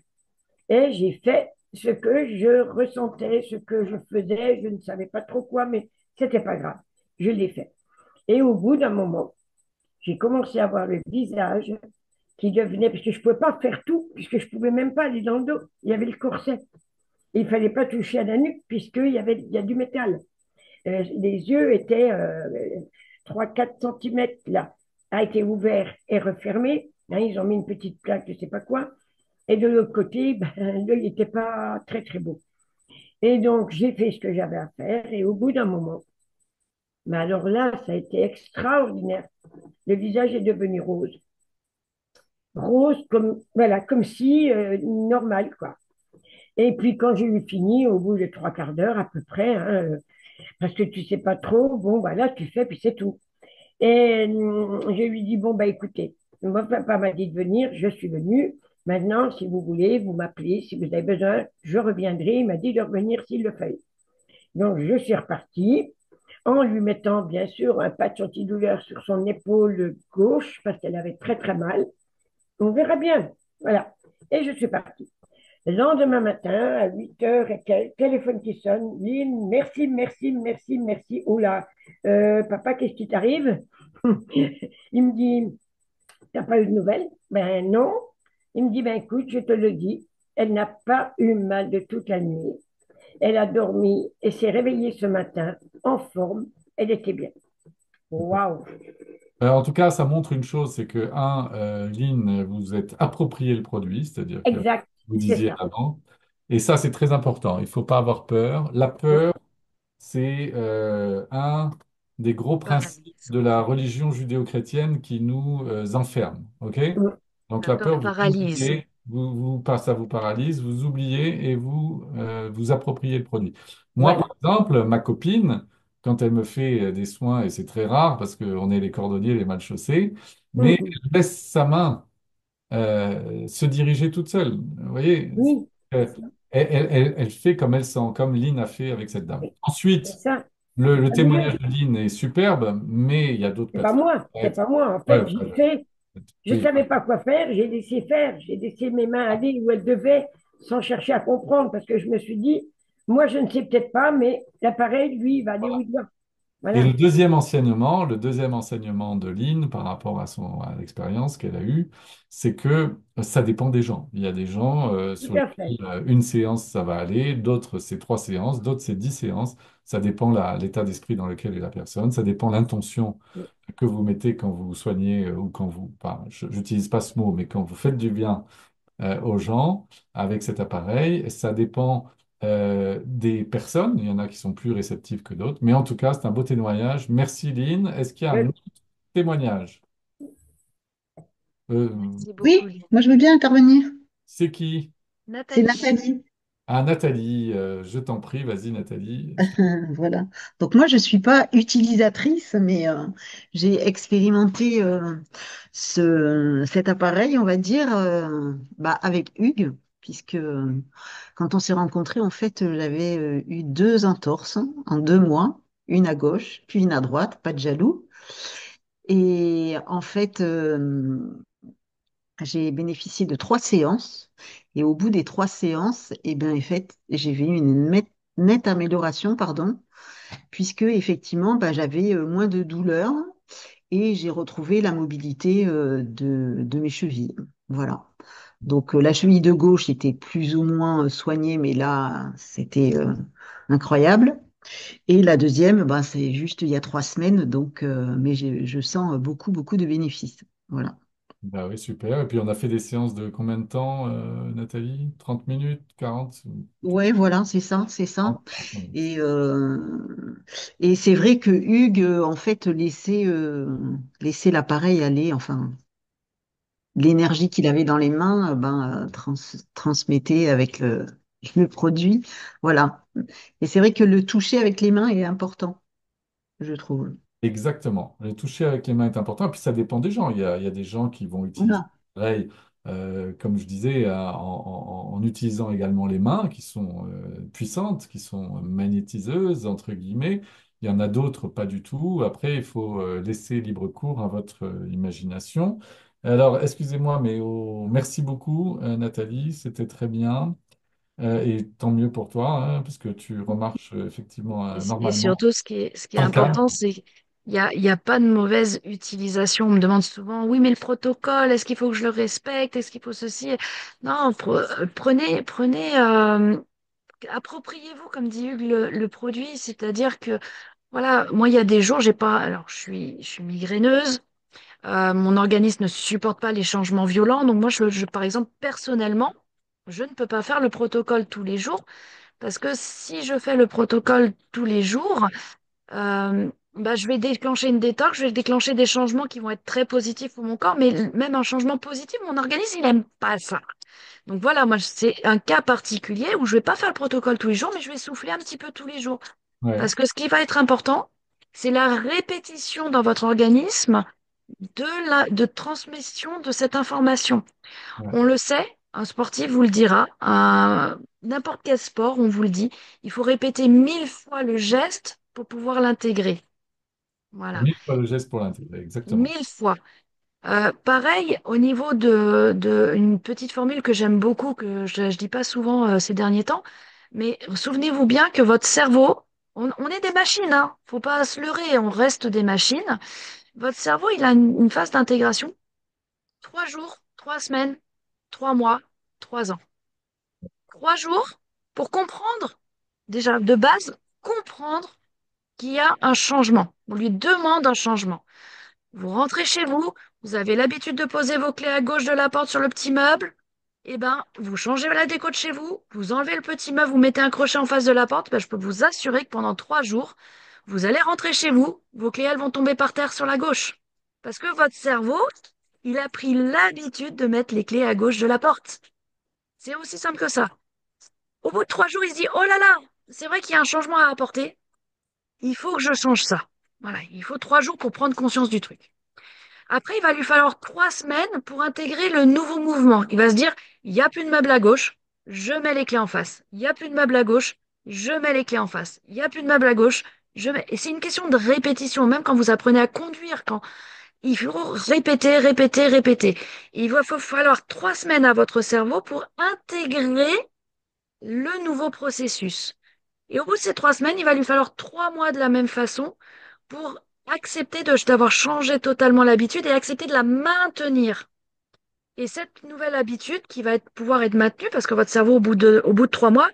Et j'ai fait ce que je ressentais, ce que je faisais, je ne savais pas trop quoi, mais c'était pas grave. Je l'ai fait. Et au bout d'un moment, j'ai commencé à voir le visage qui devenait, parce que je ne pouvais pas faire tout, puisque je ne pouvais même pas aller dans le dos. Il y avait le corset. Il ne fallait pas toucher à la nuque, il y a du métal. Les yeux étaient 3-4 cm là, a été ouvert et refermé. Hein, ils ont mis une petite plaque, je ne sais pas quoi. Et de l'autre côté, ben, l'œil n'était pas très, très beau. Et donc, j'ai fait ce que j'avais à faire. Et au bout d'un moment, mais alors là, ça a été extraordinaire. Le visage est devenu rose. Rose, comme, voilà, comme si normal, quoi. Et puis quand j'ai eu fini, au bout de trois quarts d'heure à peu près, hein, parce que tu sais pas trop, bon voilà, tu fais, puis c'est tout. Et je lui dis, bon, bah écoutez, mon papa m'a dit de venir, je suis venue. Maintenant, si vous voulez, vous m'appelez, si vous avez besoin, je reviendrai. Il m'a dit de revenir s'il le fallait. Donc, je suis repartie en lui mettant, bien sûr, un patch antidouleur sur son épaule gauche, parce qu'elle avait très, très mal. On verra bien. Voilà. Et je suis partie. Le lendemain matin, à 8 heures et quelques, téléphone qui sonne. Lynn, merci, merci, merci, merci. Oula, papa, qu'est-ce qui t'arrive? Il me dit, t'as pas eu de nouvelles? Ben non. Il me dit, ben écoute, je te le dis, elle n'a pas eu mal de toute la nuit. Elle a dormi et s'est réveillée ce matin en forme. Elle était bien. Waouh! En tout cas, ça montre une chose, c'est que, Lynn, vous êtes approprié le produit, c'est-à-dire que Exact, vous c'est disiez ça. avant. Et ça, c'est très important. Il ne faut pas avoir peur. La peur, c'est un des gros principes Paralyse. de la religion judéo-chrétienne qui nous enferme. OK? Donc La la peur peur, vous paralyse. oubliez, ça vous paralyse, vous oubliez et vous vous appropriez le produit. Moi, par Voilà. exemple, ma copine, quand elle me fait des soins, et c'est très rare parce qu'on est les cordonniers, les mal chaussés, mais Mhm. elle laisse sa main se diriger toute seule. Vous voyez, Oui, c'est euh, ça. elle fait comme elle sent, comme Lynn a fait avec cette dame. Oui, c'est Ensuite, ça. le Ah, bien. témoignage de Lynn est superbe, mais il y a d'autres C'est pas personnes. moi, c'est pas moi. En Ouais, fait, ouais, j'ai fait, je oui, savais pas quoi faire, j'ai laissé faire, j'ai laissé mes mains aller où elles devaient sans chercher à comprendre parce que je me suis dit, moi, je ne sais peut-être pas, mais l'appareil, lui, il va aller où voilà. il doit. Et Voilà. le deuxième enseignement de Lynn par rapport à l'expérience qu'elle a eue, c'est que ça dépend des gens. Il y a des gens Tout sur à fait. lesquels une séance ça va aller, d'autres c'est 3 séances, d'autres c'est 10 séances. Ça dépend l'état d'esprit dans lequel est la personne, ça dépend l'intention que vous mettez quand vous soignez ou quand vous, enfin, je n'utilise pas ce mot, mais quand vous faites du bien aux gens avec cet appareil. Ça dépend des personnes. Il y en a qui sont plus réceptifs que d'autres. Mais en tout cas, c'est un beau témoignage. Merci, Lynn. Est-ce qu'il y a un Euh, autre témoignage? Euh, Merci beaucoup, Oui, Lynn. moi je veux bien intervenir. c'est qui? C'est Nathalie. Nathalie. Ah, Nathalie. Je t'en prie. Vas-y, Nathalie. Voilà. Donc moi je suis pas utilisatrice, mais j'ai expérimenté cet appareil, on va dire, bah, avec Hugues, puisque quand on s'est rencontrés, en fait, j'avais eu deux entorses en 2 mois, une à gauche, puis une à droite, pas de jaloux. Et en fait, j'ai bénéficié de 3 séances et au bout des 3 séances, eh bien, en fait, j'ai vu une nette amélioration, pardon, puisque effectivement, bah, j'avais moins de douleurs et j'ai retrouvé la mobilité de mes chevilles. Voilà. Donc la cheville de gauche était plus ou moins soignée, mais là, c'était incroyable. Et la deuxième, bah, c'est juste il y a 3 semaines, donc, mais je sens beaucoup, beaucoup de bénéfices. Voilà. Bah oui, super. Et puis, on a fait des séances de combien de temps, Nathalie? 30 minutes, 40, Ouais, voilà, c'est ça, c'est ça. 30 minutes. Et, c'est vrai que Hugues, en fait, laissait l'appareil aller, enfin, l'énergie qu'il avait dans les mains, ben, transmettait avec le produit. Voilà. Et c'est vrai que le toucher avec les mains est important, je trouve. Exactement. Le toucher avec les mains est important. Et puis ça dépend des gens. Il y a des gens qui vont utiliser Voilà. l'appareil, comme je disais, en utilisant également les mains qui sont puissantes, qui sont magnétiseuses, entre guillemets. Il y en a d'autres, pas du tout. Après, il faut laisser libre cours à votre imagination. Alors, excusez-moi, mais merci beaucoup, Nathalie. C'était très bien. Et tant mieux pour toi, hein, parce que tu remarches effectivement Et normalement. surtout, ce qui est Impeccable. important, c'est qu'il y a pas de mauvaise utilisation. On me demande souvent, oui, mais le protocole, est-ce qu'il faut que je le respecte? Est-ce qu'il faut ceci? Non, appropriez-vous, comme dit Hugues, le produit. C'est-à-dire que, voilà, moi, il y a des jours, j'ai pas, alors, je suis migraineuse. Mon organisme ne supporte pas les changements violents. Donc, moi, par exemple, personnellement, je ne peux pas faire le protocole tous les jours parce que si je fais le protocole tous les jours, bah, je vais déclencher une détox, je vais déclencher des changements qui vont être très positifs pour mon corps, mais même un changement positif, mon organisme, il n'aime pas ça. Donc voilà, moi, c'est un cas particulier où je vais pas faire le protocole tous les jours, mais je vais souffler un petit peu tous les jours. Ouais. Parce que ce qui va être important, c'est la répétition dans votre organisme de transmission de cette information. Ouais. On le sait, un sportif vous le dira, n'importe quel sport, on vous le dit, il faut répéter 1000 fois le geste pour pouvoir l'intégrer. Voilà, 1000 fois le geste pour l'intégrer, exactement. 1000 fois. Pareil, au niveau une petite formule que j'aime beaucoup, que je ne dis pas souvent ces derniers temps, mais souvenez-vous bien que votre cerveau, on est des machines, hein, faut pas se leurrer, on reste des machines. Votre cerveau, il a une phase d'intégration, 3 jours, 3 semaines, 3 mois, 3 ans. 3 jours pour comprendre, déjà de base, comprendre qu'il y a un changement. On lui demande un changement. Vous rentrez chez vous, vous avez l'habitude de poser vos clés à gauche de la porte sur le petit meuble. Eh ben, vous changez la déco de chez vous, vous enlevez le petit meuble, vous mettez un crochet en face de la porte. Ben, je peux vous assurer que pendant 3 jours, vous allez rentrer chez vous, vos clés elles vont tomber par terre sur la gauche. Parce que votre cerveau, il a pris l'habitude de mettre les clés à gauche de la porte. C'est aussi simple que ça. Au bout de 3 jours, il se dit, oh là là, c'est vrai qu'il y a un changement à apporter. Il faut que je change ça. Voilà, il faut 3 jours pour prendre conscience du truc. Après, il va lui falloir 3 semaines pour intégrer le nouveau mouvement. Il va se dire, il n'y a plus de meuble à gauche, je mets les clés en face. Il n'y a plus de meuble à gauche, je mets les clés en face. Il n'y a plus de meuble à gauche, je mets... Et c'est une question de répétition, même quand vous apprenez à conduire, quand il faut répéter, répéter, répéter. Il va falloir 3 semaines à votre cerveau pour intégrer le nouveau processus. Et au bout de ces 3 semaines, il va lui falloir 3 mois de la même façon pour accepter d'avoir changé totalement l'habitude et accepter de la maintenir. Et cette nouvelle habitude qui va pouvoir être maintenue, parce que votre cerveau, au bout de 3 mois,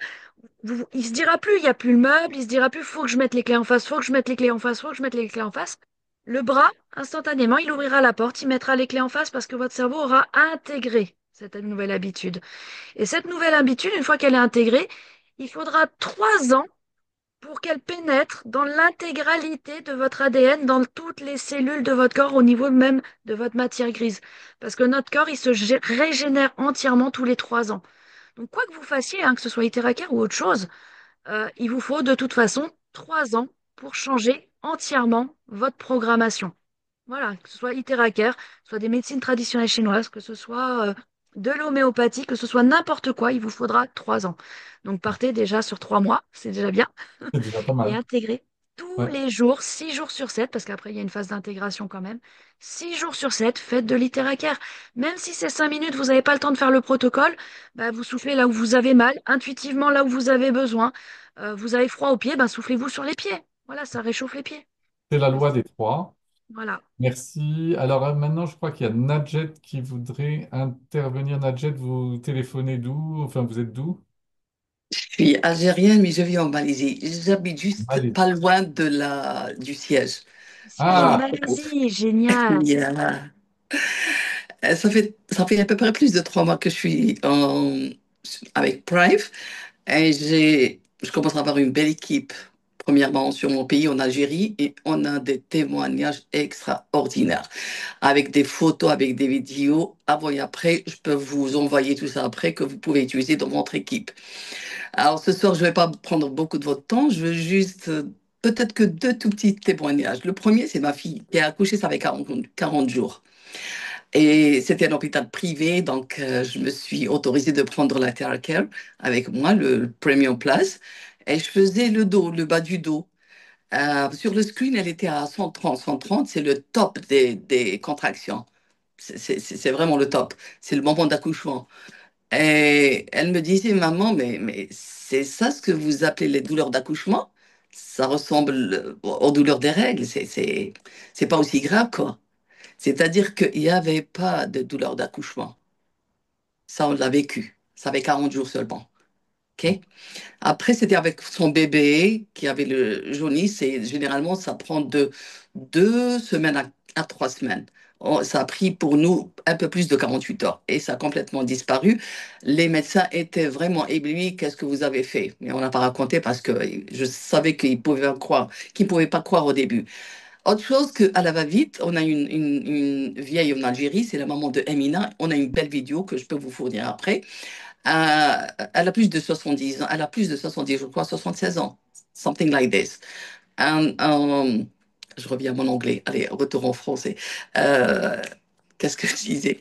il se dira plus, il n'y a plus le meuble, il se dira plus, faut que je mette les clés en face, faut que je mette les clés en face, faut que je mette les clés en face. Le bras, instantanément, il ouvrira la porte, il mettra les clés en face parce que votre cerveau aura intégré cette nouvelle habitude. Et cette nouvelle habitude, une fois qu'elle est intégrée, il faudra 3 ans pour qu'elle pénètre dans l'intégralité de votre ADN, dans toutes les cellules de votre corps, au niveau même de votre matière grise. Parce que notre corps, il se régénère entièrement tous les 3 ans. Donc, quoi que vous fassiez, hein, que ce soit Iteracar ou autre chose, il vous faut de toute façon 3 ans pour changer entièrement votre programmation. Voilà, que ce soit Iteracar, que ce soit des médecines traditionnelles chinoises, que ce soit de l'homéopathie, que ce soit n'importe quoi, il vous faudra 3 ans. Donc partez déjà sur 3 mois, c'est déjà bien, C'est déjà pas et mal. intégrez tous Ouais. les jours, 6 jours sur 7, parce qu'après il y a une phase d'intégration quand même. 6 jours sur 7, faites de l'Iteracar. Même si c'est 5 minutes, vous n'avez pas le temps de faire le protocole, bah, vous soufflez là où vous avez mal, intuitivement là où vous avez besoin. Vous avez froid aux pieds, bah, soufflez-vous sur les pieds. Voilà, ça réchauffe les pieds. C'est la loi des trois. Voilà. Merci. Alors maintenant, je crois qu'il y a Nadjet qui voudrait intervenir. Nadjet, vous téléphonez d'où? Enfin, vous êtes d'où? Je suis algérienne, mais je vis en Malaisie. J'habite juste Allez. pas loin du siège. Siège en Ah, Malaisie, génial. Il y a- ça fait à peu près plus de 3 mois que je suis avec Prive et je commence à avoir une belle équipe. Premièrement, sur mon pays, en Algérie, et on a des témoignages extraordinaires avec des photos, avec des vidéos avant et après. Je peux vous envoyer tout ça après que vous pouvez utiliser dans votre équipe. Alors ce soir, je ne vais pas prendre beaucoup de votre temps. Je veux juste peut-être que deux tout petits témoignages. Le premier, c'est ma fille qui a accouché, ça fait 40 jours. Et c'était un hôpital privé, donc je me suis autorisée de prendre la TerraCare avec moi, le Premium Plus. Et je faisais le dos, le bas du dos. Sur le screen, elle était à 130. 130, c'est le top des contractions. C'est vraiment le top. C'est le moment d'accouchement. Et elle me disait, maman, mais c'est ça ce que vous appelez les douleurs d'accouchement? Ça ressemble aux douleurs des règles. C'est pas aussi grave, quoi. C'est-à-dire qu'il n'y avait pas de douleur d'accouchement. Ça, on l'a vécu. Ça fait 40 jours seulement. OK? Après, c'était avec son bébé qui avait le jaunisse et généralement, ça prend de 2 semaines à 3 semaines. Ça a pris pour nous un peu plus de 48 heures et ça a complètement disparu. Les médecins étaient vraiment éblouis. Qu'est-ce que vous avez fait? Mais on n'a pas raconté parce que je savais qu'ils pouvaient pas croire au début. Autre chose qu'à la va-vite, on a une vieille en Algérie, c'est la maman de Emina. On a une belle vidéo que je peux vous fournir après. Elle a plus de 70 ans, elle a plus de 70, je crois, 76 ans. Something like this. Je reviens à mon anglais. Allez, retour en français. Euh, Qu'est-ce que je disais?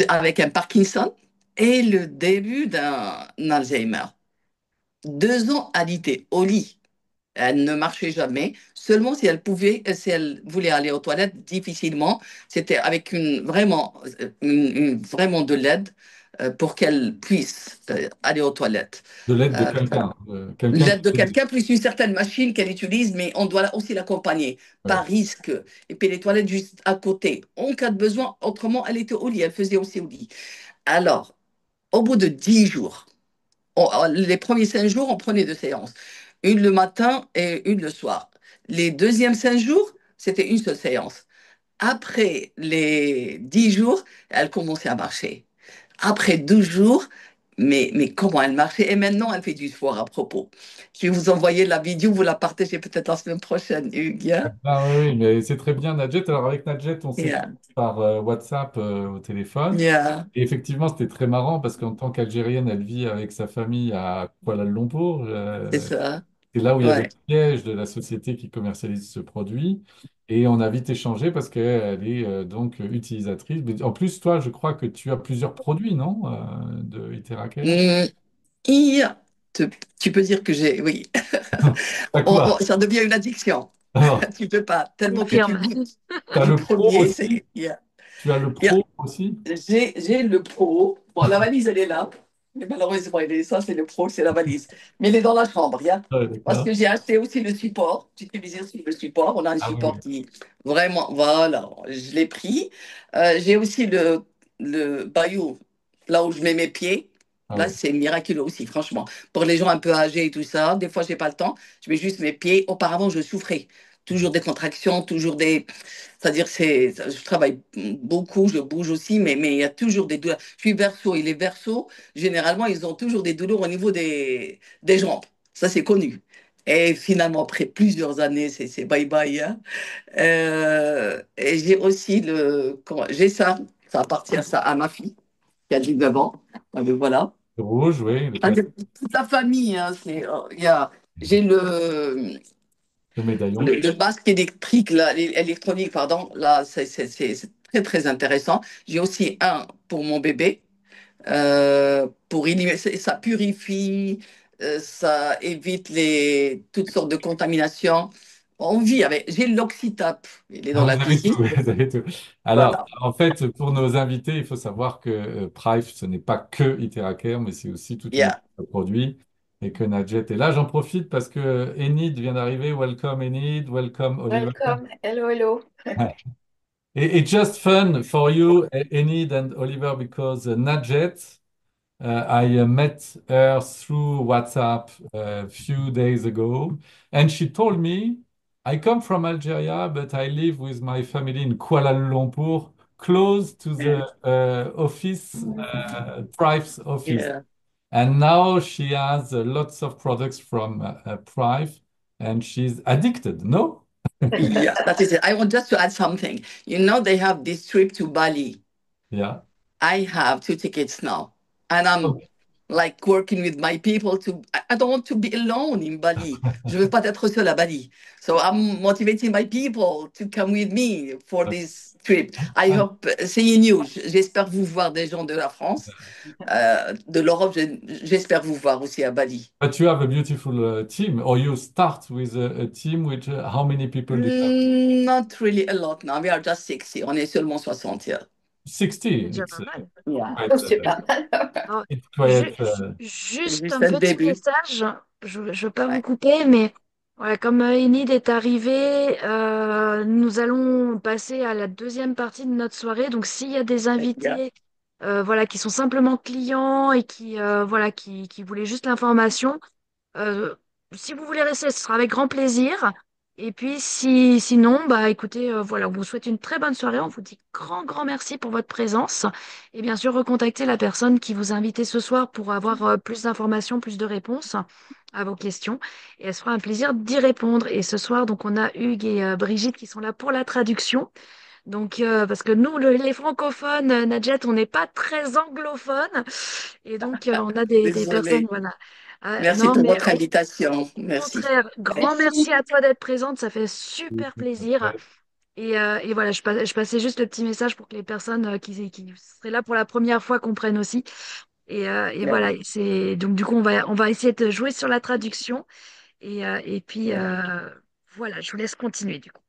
Avec un Parkinson et le début d'un Alzheimer. 2 ans alitée au lit. Elle ne marchait jamais. Seulement si elle voulait aller aux toilettes, difficilement. C'était avec vraiment de l'aide pour qu'elle puisse aller aux toilettes. de l'aide de Euh, quelqu'un. Quelqu'un L'aide de qui... quelqu'un, plus une certaine machine qu'elle utilise, mais on doit aussi l'accompagner, Ouais. par risque. Et puis les toilettes juste à côté. En cas de besoin, autrement, elle était au lit, elle faisait aussi au lit. Alors, au bout de 10 jours, les premiers 5 jours, on prenait 2 séances. Une le matin et une le soir. Les deuxièmes 5 jours, c'était une seule séance. Après les 10 jours, elle commençait à marcher. Après 12 jours, mais comment elle marchait? Et maintenant, elle fait du sport à propos. Je vais vous envoyer la vidéo, vous la partagez peut-être la semaine prochaine, Hugues, hein? Ah oui, oui, mais c'est très bien, Nadjet. Alors avec Nadjet, on s'est Yeah, par WhatsApp au téléphone. yeah, Et effectivement, c'était très marrant parce qu'en tant qu'Algérienne, elle vit avec sa famille à Kuala Lumpur. c'est ça. c'est là où il y avait le Ouais. siège de la société qui commercialise ce produit. Et on a vite échangé parce qu'elle est donc utilisatrice. Mais en plus, toi, je crois que tu as plusieurs produits, non, de Iteracare? Hum, il- te- Tu peux dire que j'ai, oui. À quoi? Ça devient une addiction. Alors, Tu peux pas, tellement que tu Confirme. goûtes tu as du le pro premier, aussi? Tu as le il y a- pro aussi? j'ai le pro. Bon, la valise, elle est là. Mais malheureusement, ça, c'est le pro, c'est la valise. Mais elle est dans la chambre, hein. Ouais, Parce d'accord. que j'ai acheté aussi le support. Tu peux dire sur le support. On a un Ah oui, support oui. qui, vraiment, voilà, je l'ai pris. J'ai aussi le Bayou, là où je mets mes pieds. Ah Là, oui. c'est miraculeux aussi, franchement. Pour les gens un peu âgés et tout ça, des fois, j'ai pas le temps. Je mets juste mes pieds. Auparavant, je souffrais. Toujours des contractions, toujours des. C'est-à-dire, je travaille beaucoup, je bouge aussi, mais il y a toujours des douleurs. Je suis verso, il est verso. Généralement, ils ont toujours des douleurs au niveau des jambes. Ça, c'est connu. Et finalement, après plusieurs années, c'est bye-bye, hein. Et j'ai aussi j'ai ça. Ça appartient à ma fille, qui a 19 ans. Ah, ben voilà. Le rouge, oui, le Ah, classique, toute la famille, hein, j'ai le médaillon. le masque électrique, là, électronique, pardon, là, c'est très, très intéressant. J'ai aussi un pour mon bébé, pour éliminer, ça purifie, ça évite toutes sortes de contaminations. On vit avec, j'ai l'oxytape, il est dans Ah, la vous avez tout, piscine. vous avez tout. Alors, Voilà. en fait, pour nos invités, il faut savoir que Prive, ce n'est pas que Iteracare, mais c'est aussi toute une équipe Yeah. de produits et que Nadjet est là. J'en profite parce que Enid vient d'arriver. Welcome Enid, welcome Oliver. Welcome. Hello, hello. It's just fun for you, Enid and Oliver, because Nadjet, I met her through WhatsApp a few days ago, and she told me, I come from Algeria, but I live with my family in Kuala Lumpur, close to the office, Prive's office. Yeah. And now she has lots of products from Prive, and she's addicted, no? Yeah, that is it. I want just to add something. They have this trip to Bali. Yeah. I have 2 tickets now, and I'm like working with my people I don't want to be alone in Bali. Je veux pas être seul à Bali. So I'm motivating my people to come with me for this trip. I hope, seeing you. J'espère vous voir des gens de la France, de l'Europe. J'espère vous voir aussi à Bali. But you have a beautiful team, or you start with a team with how many people do you have? Not really a lot now. We are just 60. On est seulement 60. Yeah. 60. C'est déjà pas mal. Yeah. Quite, Oh, c'est pas mal. Alors, it's ju- quite, C'est juste juste un un petit début. message, je ne veux pas vous Ouais. couper, mais voilà, comme Enid est arrivée, nous allons passer à la deuxième partie de notre soirée. Donc, s'il y a des Yeah. invités voilà, qui sont simplement clients et voilà, qui voulaient juste l'information, euh, si vous voulez rester, ce sera avec grand plaisir. Et puis, sinon, bah, écoutez, voilà, on vous souhaite une très bonne soirée. On vous dit grand merci pour votre présence. Et bien sûr, recontactez la personne qui vous a invité ce soir pour avoir plus d'informations, plus de réponses à vos questions. Et elle sera un plaisir d'y répondre. Et ce soir, donc, on a Hugues et Brigitte qui sont là pour la traduction. Donc, parce que nous, les francophones, Nadjet, on n'est pas très anglophones. Et donc, on a des personnes, Désolée. voilà. Merci Non, pour mais votre invitation. au Merci. contraire, grand merci Merci. à toi d'être présente, ça fait super plaisir. Et voilà, je passais juste le petit message pour que les personnes qui seraient là pour la première fois comprennent aussi. Et Yeah. voilà, donc du coup, on va essayer de jouer sur la traduction. Et puis, Yeah. voilà, je vous laisse continuer du coup.